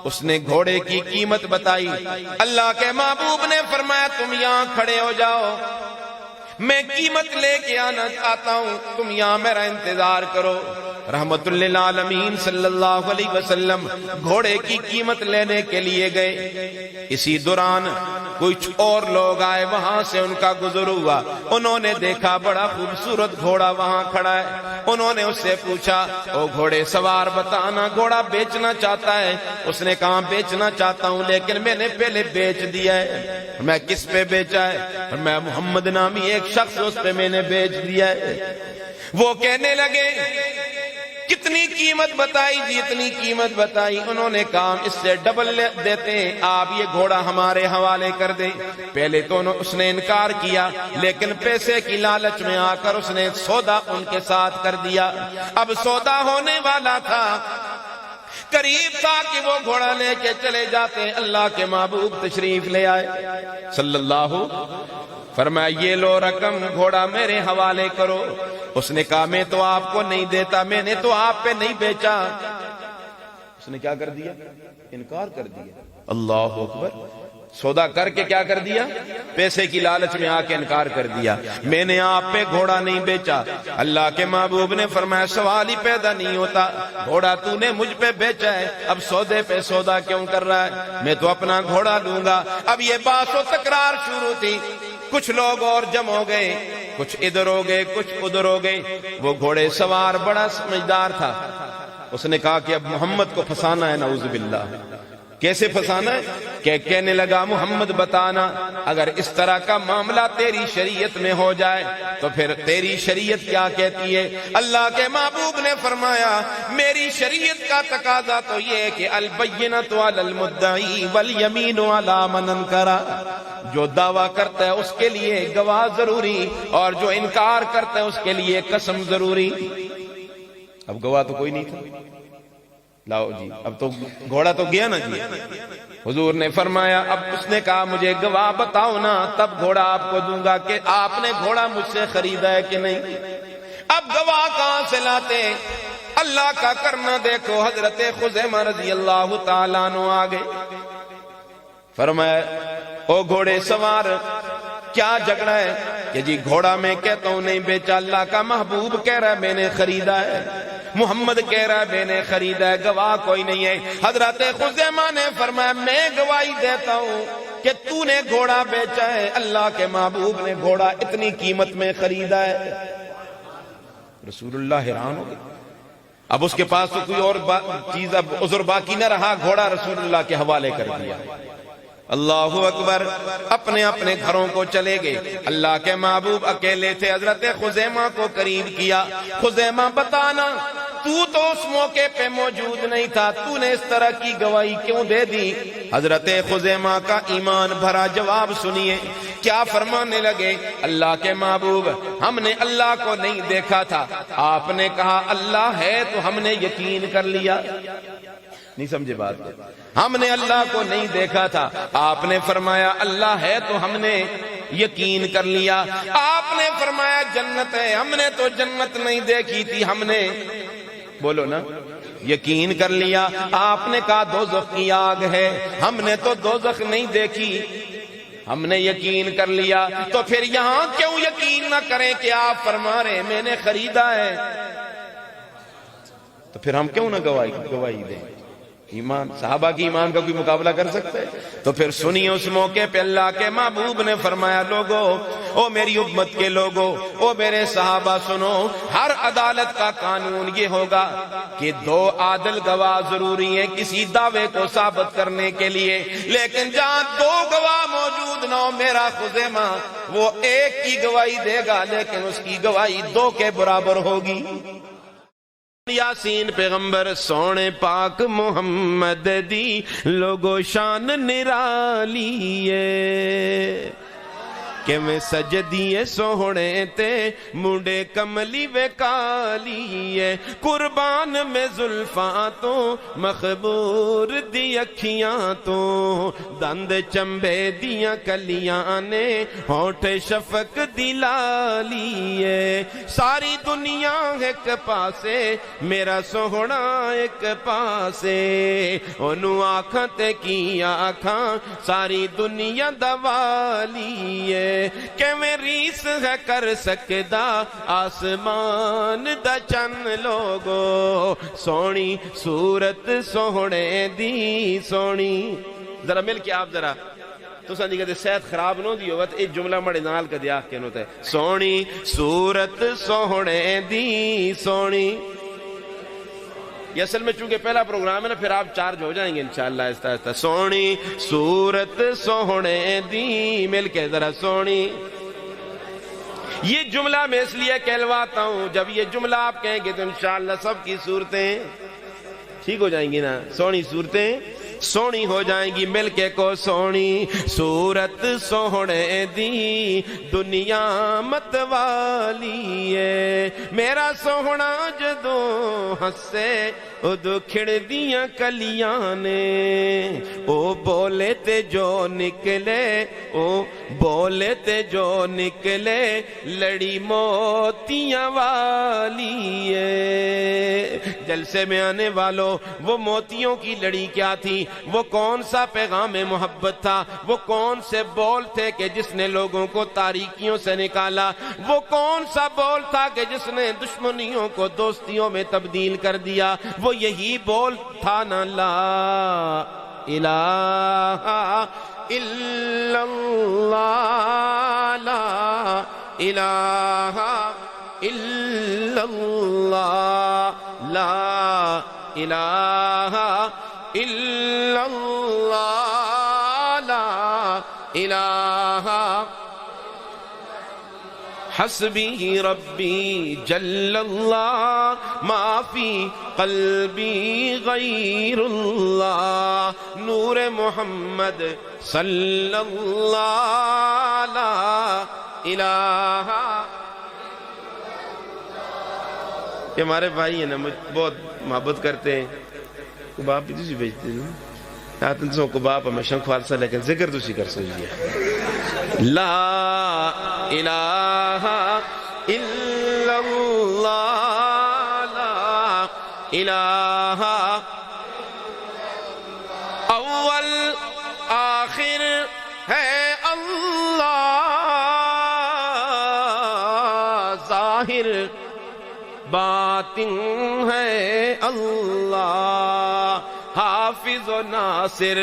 اس نے گھوڑے کی قیمت بتائی. اللہ کے محبوب نے فرمایا تم یہاں کھڑے ہو جاؤ. میں قیمت لے کے آنا چاہتا ہوں، تم یہاں میرا انتظار کرو۔ رحمت للعالمین صلی اللہ علیہ وسلم گھوڑے کی قیمت لینے کے لیے گئے۔ اسی دوران کچھ اور لوگ آئے، وہاں سے ان کا گزر ہوا، انہوں نے دیکھا بڑا خوبصورت گھوڑا وہاں کھڑا ہے۔ انہوں نے اس سے پوچھا، او گھوڑے سوار بتانا گھوڑا بیچنا چاہتا ہے؟ اس نے کہا بیچنا چاہتا ہوں لیکن میں نے پہلے بیچ دیا ہے۔ میں کس پہ بیچا ہے؟ میں محمد نامی ایک شخص اس پہ میں نے بیچ دیا ہے۔ وہ کہنے لگے کتنی قیمت بتائی؟ جی اتنی قیمت بتائی۔ انہوں نے کہا اس سے ڈبل دیتے ہیں، آپ یہ گھوڑا ہمارے حوالے کر دیں۔ پہلے تو اس نے انکار کیا، لیکن پیسے کی لالچ میں آ کر اس نے سودا ان کے ساتھ کر دیا۔ اب سودا ہونے والا تھا، قریب تھا کہ وہ گھوڑا لے کے چلے جاتے، اللہ کے محبوب تشریف لے آئے صلی اللہ، فرمایا یہ لو رقم، گھوڑا میرے حوالے کرو۔ اس نے کہا میں تو آپ کو نہیں دیتا، میں نے تو آپ پہ نہیں بیچا۔ اس نے کیا کر دیا؟ انکار کر دیا۔ اللہ اکبر، سودا کر کے کیا کر دیا؟ پیسے کی لالچ میں آ کے انکار کر دیا، میں نے آپ پہ گھوڑا نہیں بیچا۔ اللہ کے محبوب نے فرمایا سوال ہی پیدا نہیں ہوتا، گھوڑا تو نے مجھ پہ بیچا ہے، اب سودے پہ سودا کیوں کر رہا ہے؟ میں تو اپنا گھوڑا لوں گا۔ اب یہ بحث و تکرار شروع تھی، کچھ لوگ اور جمع ہو گئے، کچھ ادھر ہو گئے کچھ ادھر ہو گئے۔ وہ گھوڑے سوار بڑا سمجھدار تھا، اس نے کہا کہ اب محمد کو پھنسانا ہے، نعوذ باللہ۔ کیسے پھنسانا ہے؟ کہ کہنے لگا محمد بتانا اگر اس طرح کا معاملہ تیری شریعت میں ہو جائے تو پھر تیری شریعت کیا کہتی ہے؟ اللہ کے محبوب نے فرمایا میری شریعت کا تقاضا تو یہ ہے کہ البینۃ علی المدعی والیمین علی من انکر، جو دعویٰ کرتا ہے اس کے لیے گواہ ضروری اور جو انکار کرتا ہے اس کے لیے قسم ضروری۔ اب گواہ تو کوئی نہیں تھا، لاؤ جی اب تو گھوڑا تو گیا نا جی۔ حضور نے فرمایا اب اس نے کہا مجھے گواہ بتاؤ نا، تب گھوڑا آپ کو دوں گا کہ آپ نے گھوڑا مجھ سے خریدا ہے کہ نہیں۔ اب گواہ کہاں سے لاتے؟ اللہ کا کرنا دیکھو، حضرت خزیمہ رضی اللہ تعالیٰ عنہ آگے فرمایا او گھوڑے سوار کیا جھگڑا ہے؟ کہ جی گھوڑا میں کہتا ہوں نہیں بیچا، اللہ کا محبوب کہہ رہا ہے میں نے خریدا ہے، محمد کہہ رہا ہے میں نے خریدا ہے، گواہ کوئی نہیں ہے۔ حضرت خزیمہ نے فرمایا میں گواہی دیتا ہوں کہ تو نے گھوڑا بیچا ہے، اللہ کے محبوب نے گھوڑا اتنی قیمت میں خریدا ہے۔ رسول اللہ حیران ہو گئے، اب اس کے پاس تو کوئی اور چیز اب عذر باقی نہ رہا، گھوڑا رسول اللہ کے حوالے کر دیا۔ اللہ اکبر، اپنے اپنے گھروں کو چلے گئے۔ اللہ کے محبوب اکیلے تھے، حضرت خزیمہ کو قریب کیا، خزیمہ بتانا تو اس موقع پہ موجود نہیں تھا، تو نے اس طرح کی گواہی کیوں دے دی؟ حضرت خزیمہ کا ایمان بھرا جواب سنیے، کیا فرمانے لگے؟ اللہ کے محبوب ہم نے اللہ کو نہیں دیکھا تھا، آپ نے کہا اللہ ہے تو ہم نے یقین کر لیا۔ نہیں سمجھے بات؟ ہم نے اللہ کو نہیں دیکھا تھا، آپ نے فرمایا اللہ ہے تو ہم نے یقین کر لیا۔ آپ نے فرمایا جنت ہے، ہم نے تو جنت نہیں دیکھی تھی، ہم نے بولو نا یقین کر لیا۔ آپ نے کہا دوزخ کی آگ ہے، ہم نے تو دوزخ نہیں دیکھی، ہم نے یقین کر لیا۔ تو پھر یہاں کیوں یقین نہ کریں کہ آپ فرما رہے میں نے خریدا ہے؟ تو پھر ہم کیوں نہ گواہی دیں؟ ایمان، صحابہ کی ایمان کا کوئی مقابلہ کر سکتا ہے؟ تو پھر سنیے اس موقع پہ اللہ کے محبوب نے فرمایا لوگو، او میری امت کے لوگو، او میرے صحابہ سنو، ہر عدالت کا قانون یہ ہوگا کہ 2 عادل گواہ ضروری ہیں کسی دعوے کو ثابت کرنے کے لیے، لیکن جہاں 2 گواہ موجود نہ ہو، میرا خزیمہ وہ ایک کی گواہی دے گا لیکن اس کی گواہی 2 کے برابر ہوگی۔ یاسین پیغمبر سونے پاک محمد دی لوگو شان نرالی ہے کہ میں سجدیے سوہنے تے منڈے کملی وے کالی ہے، قربان میں زلفاں تو مخبور دی اکھیاں تو دند چمبے دیاں کلیاں نے ہونٹ شفق دی لالی ہے، ساری دنیا ایک پاسے میرا سوہنا ایک پاسے، انہوں آنکھاں تے کی آنکھاں ساری دنیا دوالی ہے، کیویں ریس ہے کر سکدا آسمان دا چن لوگو سونی صورت سوہنے دی سونی ذرا مل کے آپ ذرا تو سانی کہتے صحت خراب نو دیو وقت ایک جملہ مڑے نال کا دیاخ کے نوتا ہے سونی صورت سوہنے دی سونی یہ اصل میں چونکہ پہلا پروگرام ہے نا پھر آپ چارج ہو جائیں گے انشاءاللہ آہستہ آہستہ سونی صورت سوہنے دی مل کے ذرا سونی یہ جملہ میں اس لیے کہلواتا ہوں جب یہ جملہ آپ کہیں گے تو انشاءاللہ سب کی صورتیں ٹھیک ہو جائیں گی نا سونی صورتیں سونی ہو جائیں گی مل کے کو سونی صورت سوہنے دی دنیا مت والی ہے میرا سوہنا جدوں ہسے ادو کھڑ دیاں کلیاں نے او بولے تے جو نکلے او بولے تے جو نکلے لڑی موتیاں والی ہے جلسے میں آنے والوں وہ موتیوں کی لڑی کیا تھی وہ کون سا پیغام محبت تھا وہ کون سے بول تھے کہ جس نے لوگوں کو تاریکیوں سے نکالا وہ کون سا بول تھا کہ جس نے دشمنیوں کو دوستیوں میں تبدیل کر دیا وہ یہی بول تھا نا لا الہ الا اللہ لا الہ الا اللہ لا الہ الا اللہ لا الہ حسبی ربی جل اللہ ما فی قلبی غیر اللہ نور محمد صلی اللہ لا الہ یہ ہمارے بھائی ہیں نا مجھ بہت محبت کرتے ہیں کباب بھی تسی بیچتے ہیں آتن سو کباب ہمیشہ خوالسا لیکن ذکر تسی کر سوچئے لا الہ الا اللہ لا الہ اول آخر ہے اللہ ظاہر باطن ہے اللہ حافظ و ناصر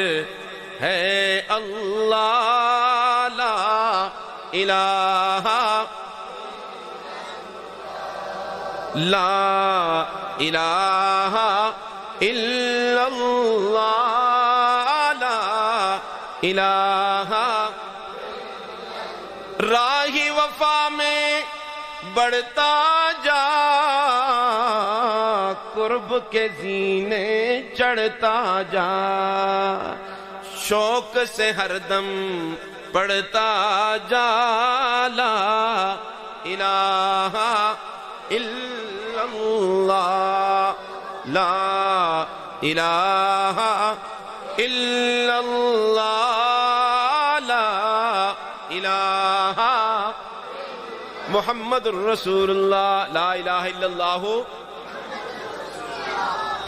ہے اللہ لا الہ لا الہ الا اللہ لا الہ راہ وفا میں بڑھتا جا قرب کے زینے چڑھتا جا شوق سے ہر دم پڑھتا جا لا الہ الا اللہ لا الہ الا اللہ لا الہ محمد الرسول اللہ لا الہ الا اللہ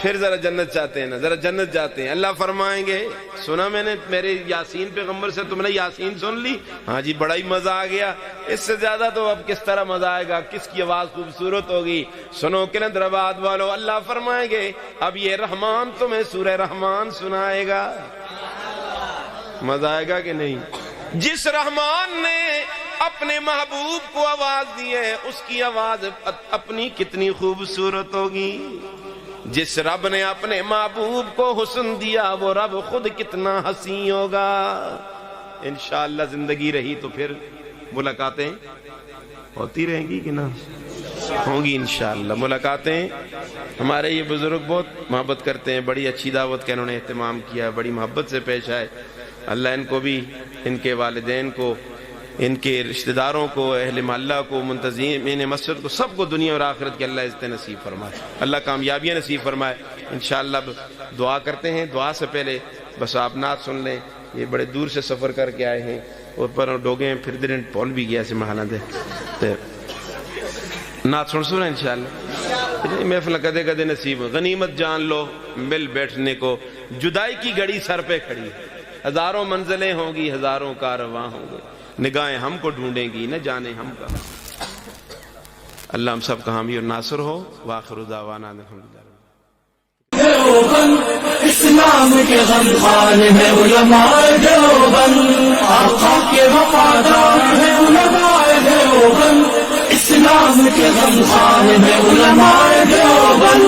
پھر ذرا جنت چاہتے ہیں نا ذرا جنت جاتے ہیں اللہ فرمائیں گے سنا میں نے میرے یاسین پیغمبر سے تم نے یاسین سن لی ہاں جی بڑا ہی مزہ آ گیا اس سے زیادہ تو اب کس طرح مزہ آئے گا کس کی آواز خوبصورت ہوگی سنو کلندرآباد والو اللہ فرمائیں گے اب یہ رحمان تمہیں سورہ رحمان سنائے گا مزہ آئے گا کہ نہیں جس رحمان نے اپنے محبوب کو آواز دی ہے اس کی آواز اپنی کتنی خوبصورت ہوگی جس رب نے اپنے محبوب کو حسن دیا وہ رب خود کتنا حسین ہوگا انشاءاللہ زندگی رہی تو پھر ملاقاتیں ہوتی رہیں گی کہ نہ ہوں گی انشاءاللہ ملاقاتیں ہمارے یہ بزرگ بہت محبت کرتے ہیں بڑی اچھی دعوت کا انہوں نے اہتمام کیا بڑی محبت سے پیش آئے اللہ ان کو بھی ان کے والدین کو ان کے رشتہ داروں کو اہل محلہ کو منتظمین مسجد کو سب کو دنیا اور آخرت کے اللہ عزت نصیب فرمائے اللہ کامیابیاں نصیب فرمائے انشاءاللہ دعا کرتے ہیں دعا سے پہلے بس آپ نعت سن لیں یہ بڑے دور سے سفر کر کے آئے ہیں اور پر ڈوگے پھر دن پول بھی گیا سے محلہ دے نعت سن سنا انشاءاللہ محفل کدے کدے نصیب غنیمت جان لو مل بیٹھنے کو جدائی کی گھڑی سر پہ کھڑی ہزاروں منزلیں ہوں گی ہزاروں کارواں ہوں گے نگاہیں ہم کو ڈھونڈیں گی نہ جانے ہم کا. اللہ ہم سب کا حامی اور ناصر ہو. وآخر دعوانا الحمدللہ. اسلام کے غمخوار ہے علماء دیوبند، آقا کے وفادار ہے علماء دیوبند، اسلام کے غمخوار ہے علماء دیوبند.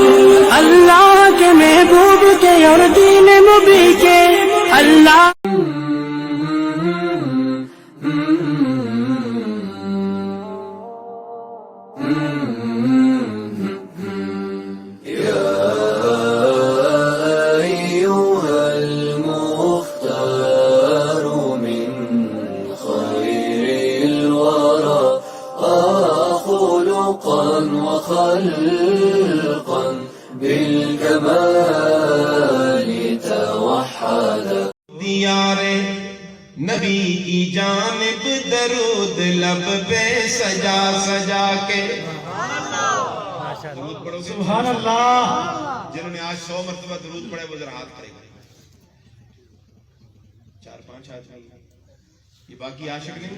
اللہ کے محبوب کے اور دین نبی کے اللہ دیار نبی کی جانب درود لب پہ سجا سجا کے. درود پڑھو گے سبحان اللہ. جنہوں نے آج 100 مرتبہ درود پڑھے وہ ذرا ہاتھ کھڑے کریں. 4-5 آدمی. یہ باقی عاشق نہیں.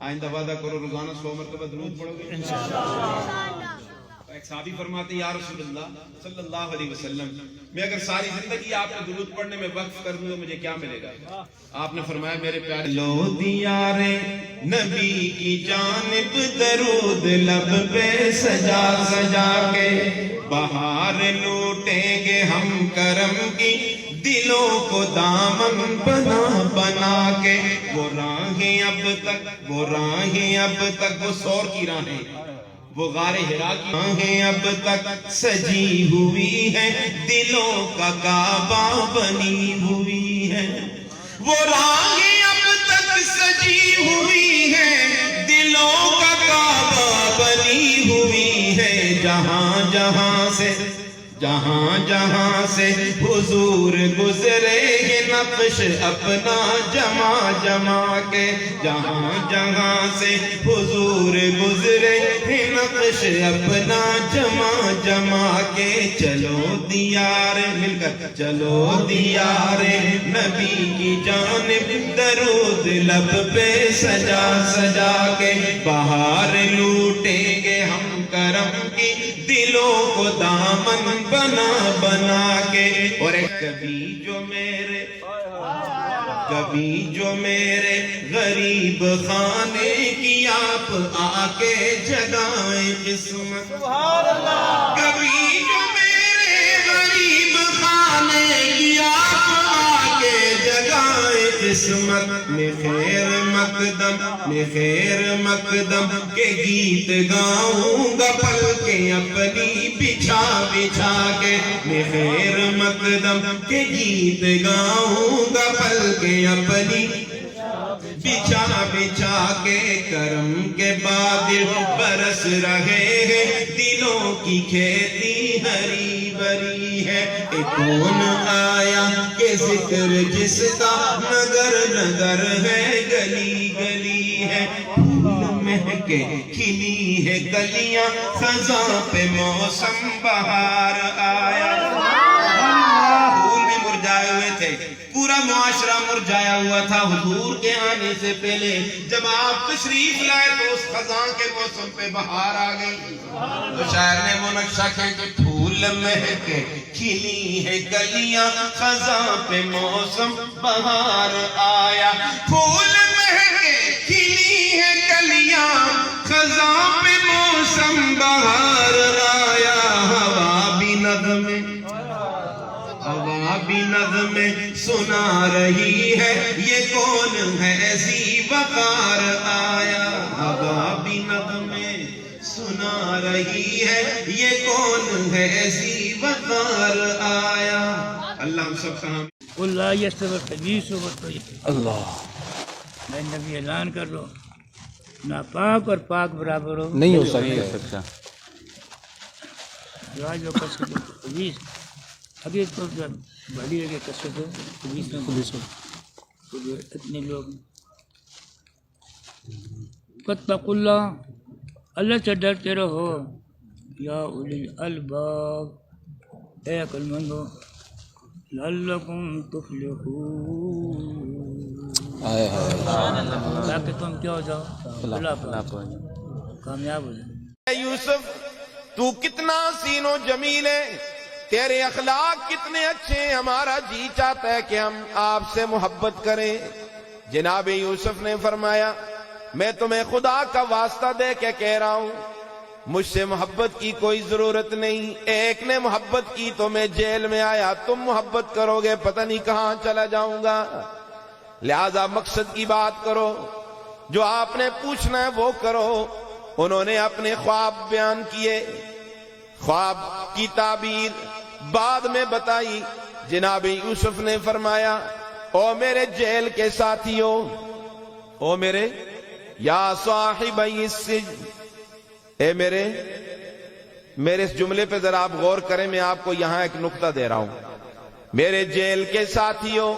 آئندہ وعدہ کرو روزانہ 100 مرتبہ درود پڑھو گے انشاءاللہ. ایک صحابی فرماتے یا رسول اللہ صلی اللہ علیہ وسلم، میں اگر ساری زندگی آپ کے درود پڑھنے میں وقف کر دوں تو مجھے کیا ملے گا؟ آپ نے فرمایا میرے پیارے لو دیار نبی کی جانب درود لب پہ سجا سجا کے، بہار لوٹیں گے ہم کرم کی دلوں کو دامن بنا بنا کے. وہ راہیں اب تک وہ سور کی راہیں، وہ غار حرا کی راہیں اب تک سجی ہوئی ہے، دلوں کا کعبہ بنی ہوئی ہے. وہ راہیں اب تک سجی ہوئی ہے، دلوں کا کعبہ بنی ہوئی ہے. جہاں جہاں سے حضور گزرے یہ نقش اپنا جمع جمع کے. جہاں سے حضور گزرے یہ نقش اپنا جمع جمع کے. چلو دیار مل کر چلو دیار نبی کی جانب درود لب پہ سجا سجا کے، بہار لوٹیں گے ہم کرم کی دلوں کو دامن بنا بنا کے. اور ایک کبھی جو میرے غریب خانے کی آپ آ کے جگائیں قسمت. کبھی جو میرے غریب خانے کی آپ آ کے جگائیں قسمت. میں خیر مقدم کے گیت گاؤں گا پل کے اپنی بچھا بچھا کے. میں خیر مقدم کے گیت گاؤں گا پل کے اپنی بچھا بچھا کے. کرم کے بادل برس رہے ہیں، دلوں کی کھیتی ہری بری ہے. کون آیا کہ ذکر جس کا نگر نگر ہے گلی گلی ہے. پھول مہکے کھلی ہے کلیاں، خزاں پہ موسم بہار آیا. پھول بھی مرجھائے ہوئے تھے، پورا معاشرہ مرجھایا ہوا تھا. حضور کے آنے سے پہلے جب آپ تشریف لائے تو اس خزاں کے موسم پہ بہار آ گئی. تو شاعر نے وہ نقشہ کھینچ کے پھول مہکے کھلی ہے کلیاں، خزاں پہ موسم بہار آیا. پھول مہکے کھلی ہے کلیاں، خزاں پہ موسم بہار آیا. ہوا بھی نغمے سنا رہی ہے، یہ کون ہے ذی وقار آیا. ہوا بھی نغمے سنا رہی ہے، یہ کون ہے ذی وقار آیا. اللہ ہم سب کا اللہ یستوی الخبیث والطیب. اللہ میں نبی اعلان کر لو، ناپاک اور پاک برابر ہو نہیں ہو سکتا. جو آج وہ کس کو خبیث ابھی تو بڑی ہے کہ کثرت خبیث ہو اتنے لوگ. فاتقوا اللہ، اللہ سے ڈرتے رہو. یا اولی الالباب، اے عقل مندو، لعلکم تفلحون. تاکہ تم کیا ہو جاؤ خلاف کامیاب ہو جاؤ. اے یوسف تو کتنا حسین و جمیل ہے، تیرے اخلاق کتنے اچھے ہیں، ہمارا جی چاہتا ہے کہ ہم آپ سے محبت کریں. جناب یوسف نے فرمایا میں تمہیں خدا کا واسطہ دے کے کہہ رہا ہوں مجھ سے محبت کی کوئی ضرورت نہیں. ایک نے محبت کی تو میں جیل میں آیا، تم محبت کرو گے پتہ نہیں کہاں چلا جاؤں گا. لہذا مقصد کی بات کرو، جو آپ نے پوچھنا ہے وہ کرو. انہوں نے اپنے خواب بیان کیے، خواب کی تعبیر بعد میں بتائی. جناب یوسف نے فرمایا او میرے جیل کے ساتھیوں، او میرے یا صاحبی السجن، اے میرے اس جملے پہ ذرا آپ غور کریں، میں آپ کو یہاں ایک نقطہ دے رہا ہوں. میرے جیل کے ساتھیوں،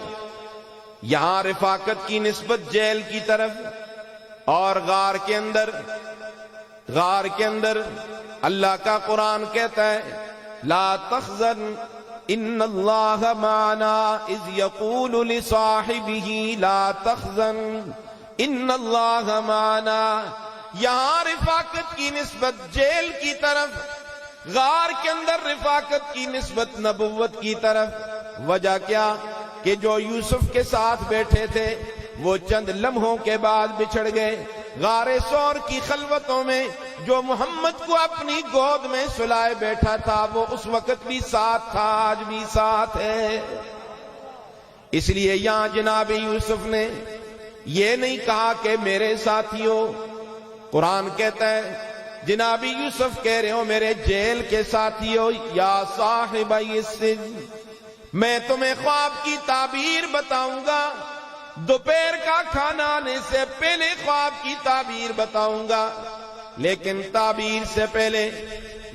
یہاں رفاقت کی نسبت جیل کی طرف، اور غار کے اندر اللہ کا قرآن کہتا ہے لا تحزن ان اللہ معنا اذ یقول لصاحبہ لا تحزن ان اللہ معنا. یہاں رفاقت کی نسبت جیل کی طرف، غار کے اندر رفاقت کی نسبت نبوت کی طرف. وجہ کیا کہ جو یوسف کے ساتھ بیٹھے تھے وہ چند لمحوں کے بعد بچھڑ گئے. غار سور کی خلوتوں میں جو محمد کو اپنی گود میں سلائے بیٹھا تھا وہ اس وقت بھی ساتھ تھا، آج بھی ساتھ ہے. اس لیے یہاں جناب یوسف نے یہ نہیں کہا کہ میرے ساتھیوں، قرآن کہتا ہے جناب یوسف کہہ رہے ہو میرے جیل کے ساتھیوں یا صاحبی السجن، میں تمہیں خواب کی تعبیر بتاؤں گا، دوپہر کا کھانا آنے سے پہلے خواب کی تعبیر بتاؤں گا. لیکن تعبیر سے پہلے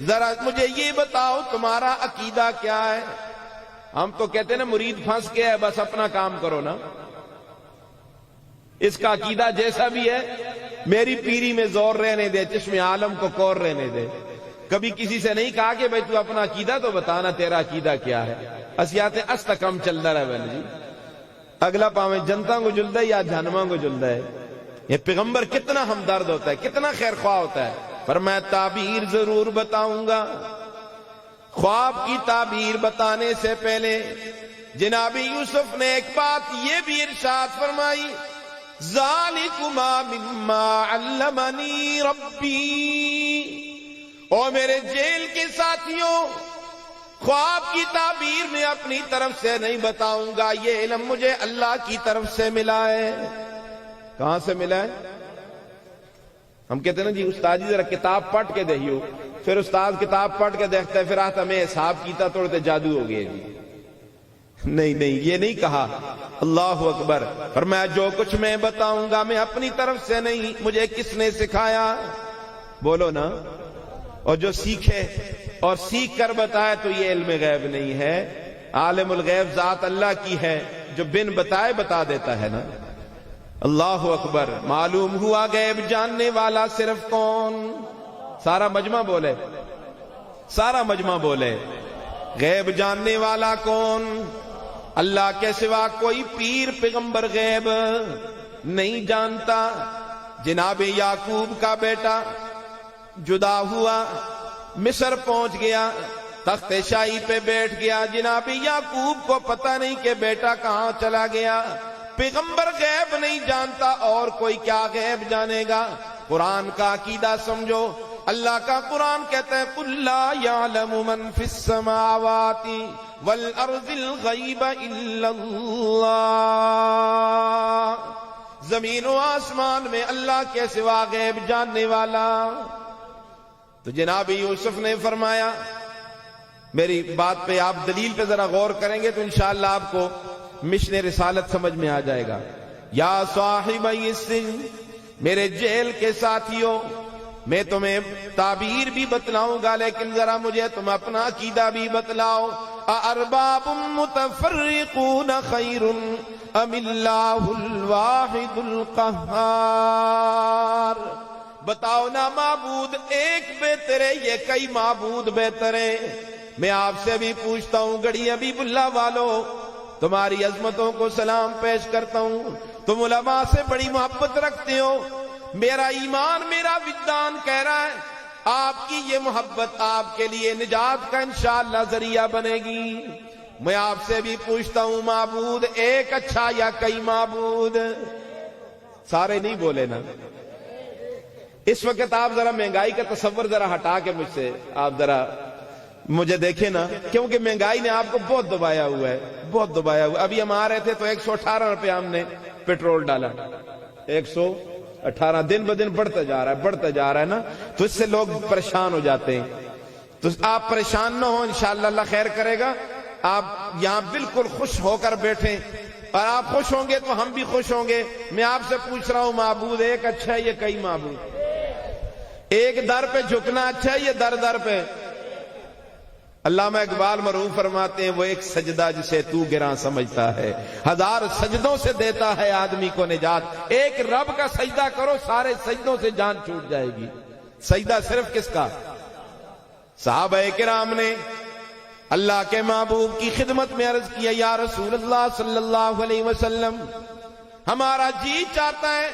ذرا مجھے یہ بتاؤ تمہارا عقیدہ کیا ہے. ہم تو کہتے ہیں نا مرید پھنس گیا ہے بس اپنا کام کرو نا. اس کا عقیدہ جیسا بھی ہے میری پیری میں زور رہنے دے، چشم عالم کو کور رہنے دے. کبھی کسی سے نہیں کہا کہ بھائی تو اپنا عقیدہ تو بتانا، تیرا عقیدہ کیا ہے. اسیات است کم چلتا رہا بہن جی، اگلا پاویں جنتا کو جلدا ہے یا جہنماں کو جلدا ہے. یہ پیغمبر کتنا ہمدرد ہوتا ہے، کتنا خیر خواہ ہوتا ہے. پر میں تعبیر ضرور بتاؤں گا. خواب کی تعبیر بتانے سے پہلے جناب یوسف نے ایک بات یہ بھی ارشاد فرمائی ذالکما مما علمنی ربی. او میرے جیل کے ساتھیوں، خواب کی تعبیر میں اپنی طرف سے نہیں بتاؤں گا، یہ علم مجھے اللہ کی طرف سے ملا ہے. کہاں سے ملا ہے؟ ہم کہتے ہیں نا جی استاد جی ذرا کتاب پڑھ کے دہیو، پھر استاد کتاب پڑھ کے دیکھتا ہے پھر آتا میں حساب کیتا توڑتے جادو ہو گئے جی. نہیں یہ نہیں کہا. اللہ اکبر. فرمایا جو کچھ میں بتاؤں گا میں اپنی طرف سے نہیں، مجھے کس نے سکھایا؟ بولو نا. اور جو سیکھے اور سیکھ کر بتایا تو یہ علم غیب نہیں ہے. عالم الغیب ذات اللہ کی ہے جو بن بتائے بتا دیتا ہے نا. اللہ اکبر. معلوم ہوا غیب جاننے والا صرف کون؟ سارا مجمع بولے، سارا مجمع بولے. غیب جاننے والا کون؟ اللہ کے سوا کوئی پیر پیغمبر غیب نہیں جانتا. جناب یعقوب کا بیٹا جدا ہوا، مصر پہنچ گیا، تخت شاہی پہ بیٹھ گیا. جناب یعقوب کو پتہ نہیں کہ بیٹا کہاں چلا گیا. پیغمبر غیب نہیں جانتا اور کوئی کیا غیب جانے گا. قرآن کا عقیدہ سمجھو. اللہ کا قرآن کہتا ہے قُلْ لَا يَعْلَمُ مَنْ فِي السَّمَاوَاتِ وَالْأَرْضِ الْغَيْبَ إِلَّا اللَّهُ. زمین و آسمان میں اللہ کے سوا غیب جاننے والا. تو جناب یوسف نے فرمایا، میری بات پہ آپ دلیل پہ ذرا غور کریں گے تو انشاءاللہ آپ کو مشن رسالت سمجھ میں آ جائے گا. یا صاحبی السجن، میرے جیل کے ساتھیوں، میں تمہیں تعبیر بھی بتلاؤں گا لیکن ذرا مجھے تم اپنا عقیدہ بھی بتلاؤ. اَأَرْبَابٌ مُتَفَرِّقُونَ خَيْرٌ أَمِ اللَّهُ الْوَاحِدُ الْقَهَّارُ. بتاؤ نا معبود ایک بہتر ہے یہ کئی معبود بہتر ہے؟ میں آپ سے بھی پوچھتا ہوں، گڑی ابھی بلا والو، تمہاری عظمتوں کو سلام پیش کرتا ہوں. تم علماء سے بڑی محبت رکھتے ہو. میرا ایمان میرا وجدان کہہ رہا ہے آپ کی یہ محبت آپ کے لیے نجات کا انشاءاللہ ذریعہ بنے گی. میں آپ سے بھی پوچھتا ہوں معبود ایک اچھا یا کئی معبود؟ سارے نہیں بولے نا. اس وقت آپ ذرا مہنگائی کا تصور ذرا ہٹا کے مجھ سے آپ ذرا مجھے دیکھیں نا، کیونکہ مہنگائی نے آپ کو بہت دبایا ہوا ہے، بہت دبایا ہوا. ابھی ہم آ رہے تھے تو 118 روپے ہم نے پیٹرول ڈالا. 118 دن بدن بڑھتا جا رہا ہے نا. تو اس سے لوگ پریشان ہو جاتے ہیں. تو آپ پریشان نہ ہو، انشاءاللہ اللہ خیر کرے گا. آپ یہاں بالکل خوش ہو کر بیٹھیں، اور آپ خوش ہوں گے تو ہم بھی خوش ہوں گے. میں آپ سے پوچھ رہا ہوں معبود ایک اچھا ہے یا کئی معبود؟ ایک در پہ جھکنا اچھا ہے یا در در پہ؟ علامہ اقبال مرحوم فرماتے ہیں وہ ایک سجدہ جسے تو گراں سمجھتا ہے 1000 سجدوں سے دیتا ہے آدمی کو نجات. ایک رب کا سجدہ کرو سارے سجدوں سے جان چھوٹ جائے گی. سجدہ صرف کس کا؟ صحابہ کرام نے اللہ کے محبوب کی خدمت میں عرض کیا یا رسول اللہ صلی اللہ علیہ وسلم، ہمارا جی چاہتا ہے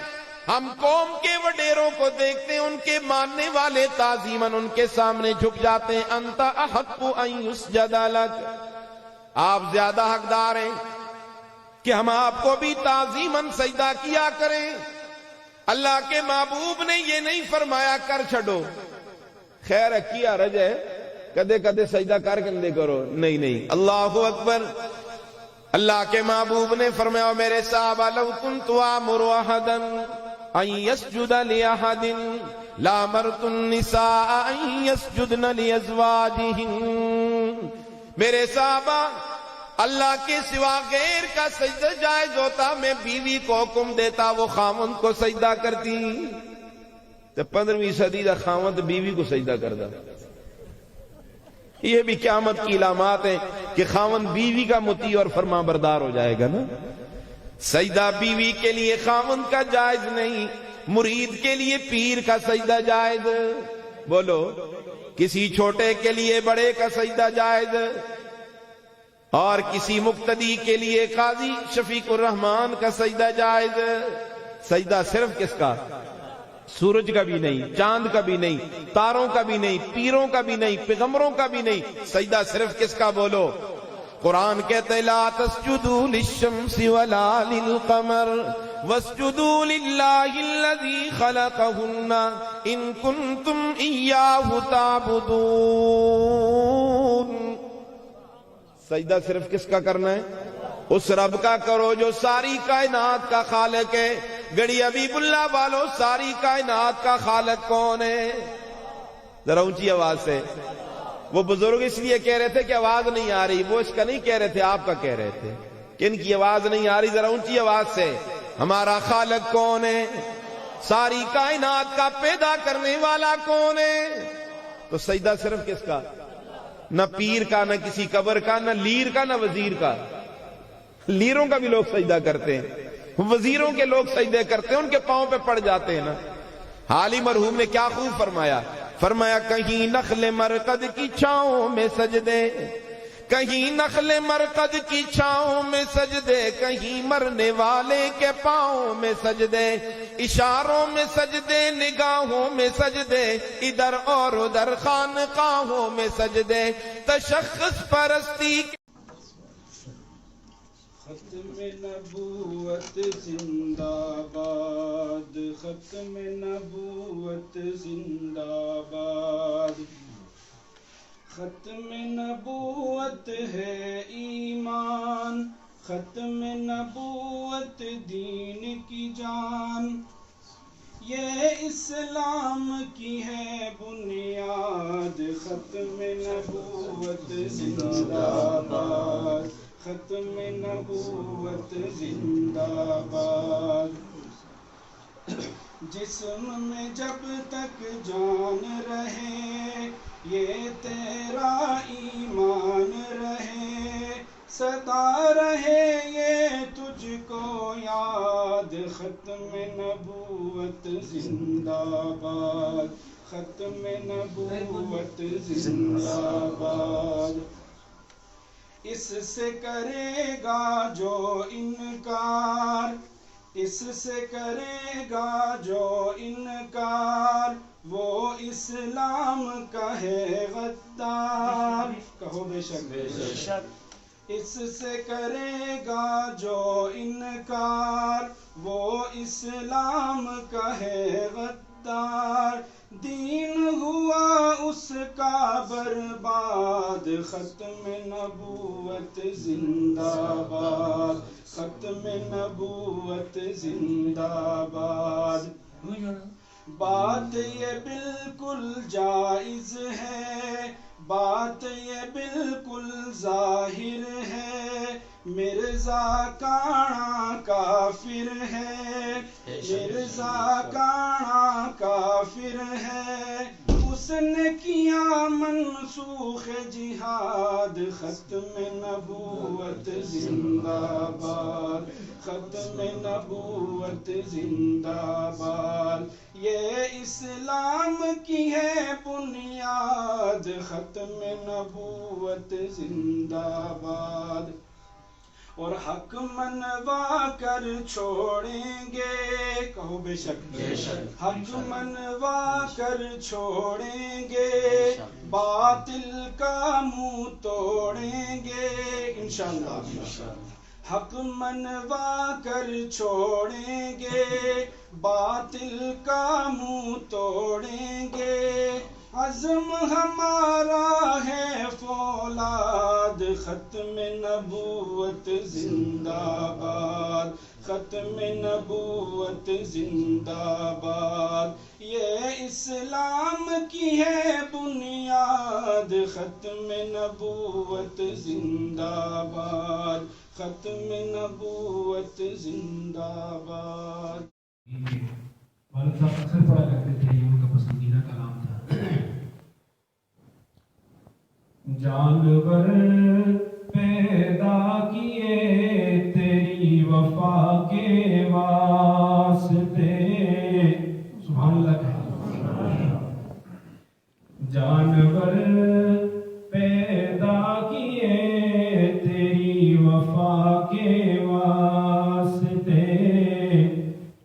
ہم قوم کے وڈیروں کو دیکھتے ہیں، ان کے ماننے والے تعظیماً ان کے سامنے جھک جاتے ہیں. انت احق ان یسجد لک، آپ زیادہ حقدار ہیں کہ ہم آپ کو بھی تعظیماً سجدہ کیا کریں. اللہ کے محبوب نے یہ نہیں فرمایا کر چھڑو، خیر کیا رج ہے کدے کدے سجدہ کر کے کرو، نہیں. اللہ اکبر. اللہ کے محبوب نے فرمایا میرے صحابہ لو کنت امر احدا ان يسجد لاحد لامرت النساء ان يسجدن لازواجهن. میرے صحابہ اللہ کے سوا غیر کا سجدہ جائز ہوتا میں بیوی کو حکم دیتا وہ خاوند کو سجدہ کرتی. تو 15ویں صدی کا خاوند بیوی کو سجدہ کرتا. یہ بھی قیامت کی علامات ہیں کہ خاوند بیوی کا مطیع اور فرما بردار ہو جائے گا نا. سجدہ بیوی کے لیے خاوند کا جائز نہیں، مرید کے لیے پیر کا سجدہ جائز. بولو کسی چھوٹے کے لیے بڑے کا سجدہ جائز، اور کسی مقتدی کے لیے قاضی شفیق الرحمان کا سجدہ جائز. سجدہ صرف کس کا؟ سورج کا بھی نہیں، چاند کا بھی نہیں، تاروں کا بھی نہیں، پیروں کا بھی نہیں، پیغمبروں کا بھی نہیں. سجدہ صرف کس کا؟ بولو. قرآن کہتے لا تسجدوا للشمس ولا للقمر واسجدوا للہ الذی خلقہن ان کنتم ایاہ تعبدون. سجدہ صرف کس کا کرنا ہے؟ اس رب کا کرو جو ساری کائنات کا خالق ہے. گڑی حبیب اللہ والو ساری کائنات کا خالق کون ہے؟ ذرا اونچی آواز سے. وہ بزرگ اس لیے کہہ رہے تھے کہ آواز نہیں آ رہی، وہ اس کا نہیں کہہ رہے تھے، آپ کا کہہ رہے تھے کہ ان کی آواز نہیں آ رہی. ذرا اونچی آواز سے. ہمارا خالق کون ہے؟ ساری کائنات کا پیدا کرنے والا کون ہے؟ تو سجدہ صرف کس کا؟ نہ پیر کا، نہ کسی قبر کا، نہ لیر کا، نہ وزیر کا. لیروں کا بھی لوگ سجدہ کرتے ہیں، وزیروں کے لوگ سجدے کرتے ہیں، ان کے پاؤں پہ پڑ جاتے ہیں نا. حالی مرحوم نے کیا خوب فرمایا، فرمایا کہیں نخل مرقد کی چھاؤں میں سجدے، کہیں نخل مرقد کی چھاؤں میں سجدے، کہیں مرنے والے کے پاؤں میں سجدے، اشاروں میں سجدے، نگاہوں میں سجدے، ادھر اور ادھر خانقاہوں میں سجدے، تشخص پرستی. ختم نبوت زندہ باد، ختم نبوت زندہ باد. ختم نبوت ہے ایمان، ختم نبوت دین کی جان، یہ اسلام کی ہے بنیاد. ختم نبوت زندہ باد، ختم نبوت زندہ باد. جسم میں جب تک جان رہے یہ تیرا ایمان رہے، سدا رہے یہ تجھ کو یاد. ختم نبوت زندہ باد، ختم نبوت زندہ باد. اس سے کرے گا جو انکار اس سے کرے گا جو انکار وہ اسلام کا ہے غدار. کہو بے شک. اس سے کرے گا جو انکار وہ اسلام کا ہے غدار. دین ہوا اس کا برباد ختم نبوت زندہ باد. ختم نبوت زندہ باد. بات یہ بالکل جائز ہے بات یہ بالکل ظاہر ہے مرزا کانا کافر ہے مرزا کانا کافر ہے اس نے کیا منسوخ جہاد. ختم نبوت زندہ باد. ختم نبوت زندہ باد. یہ اسلام کی ہے بنیاد. ختم نبوت زندہ باد. اور حق منوا کر چھوڑیں گے. کہو بے شک. حق منوا کر چھوڑیں گے باطل کا منہ توڑیں گے انشاءاللہ. حق منوا کر چھوڑیں گے باطل کا منہ توڑیں گے. عزم ہمارا ہے فولاد. ختم نبوت زندہ باد. ختم نبوت زندہ باد. یہ اسلام کی ہے بنیاد. ختم نبوت زندہ باد. ختم نبوت زندہ باد. والد صاحب اکثر پڑھا کرتے تھے, یہ ان کا پسندیدہ کلام تھا. جانور پیدا کیے تیری وفا کے واسطے. سبحان اللہ. جانور پیدا کیے تیری وفا کے واسطے.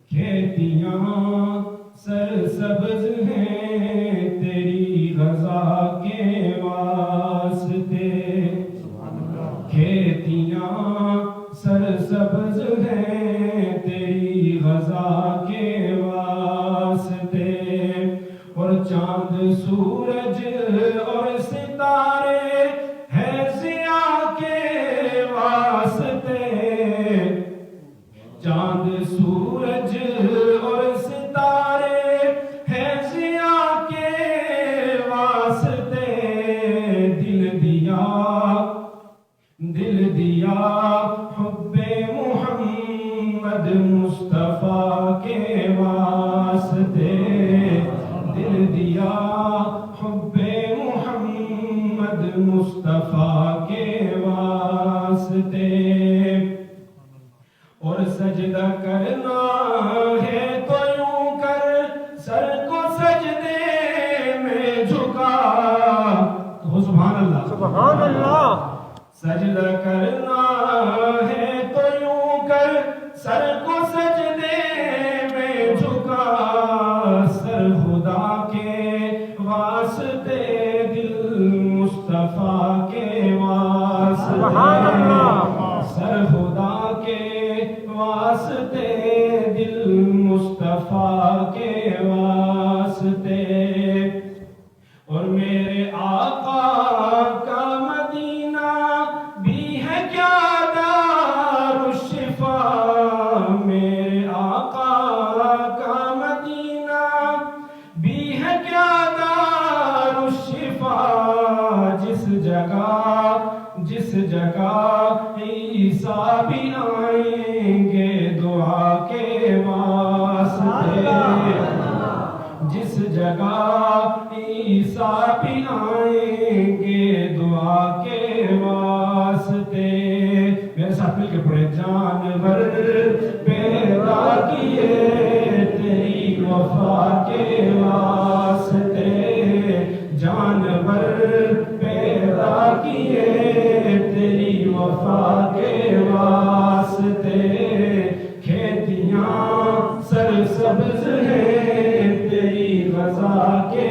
کھیتیاں سرسبز ہیں تیری غذا کے واسطے. کھیتیاں سرسبز ہیں تیری غذا کے واسطے. اور چاند سورج اور ستارے ہیں ضیاء کے واسطے. چاند سورج اور ستارے ہیں ضیاء کے واسطے. دل دیا حب محمد مصطفیٰ کے واسطے. دل دیا حب محمد مصطفیٰ کے واسطے. اور سجدہ کرنا ہے تو یوں کر سر کو سجدے میں جھکا. تو سبحان اللہ. سبحان اللہ. سجدہ کرنا ہے تو یوں کر سر کو سجدے میں جھکا. سر خدا کے واسطے دل مصطفیٰ کے واسطے. سبحان اللہ. سر خدا کے واسطے دل مصطفیٰ کے واسطے. اور میرے آقا کا مدینہ بھی ہے کیا دار الشفا. میرے آقا کا مدینہ بھی ہے کیا دار الشفا. جس جگہ عیسیٰ بھی آئیں گے دعا کے واسطے. جس جگہ عیسیٰ بھی آئیں گے دعا کے واسطے. میرے ساتھ مل کے پڑھے. جانور پیدا کیے تیری وفا کے واسطے. جانور پیدا کیے تیری وفا کے واسطے. کھیتیاں کے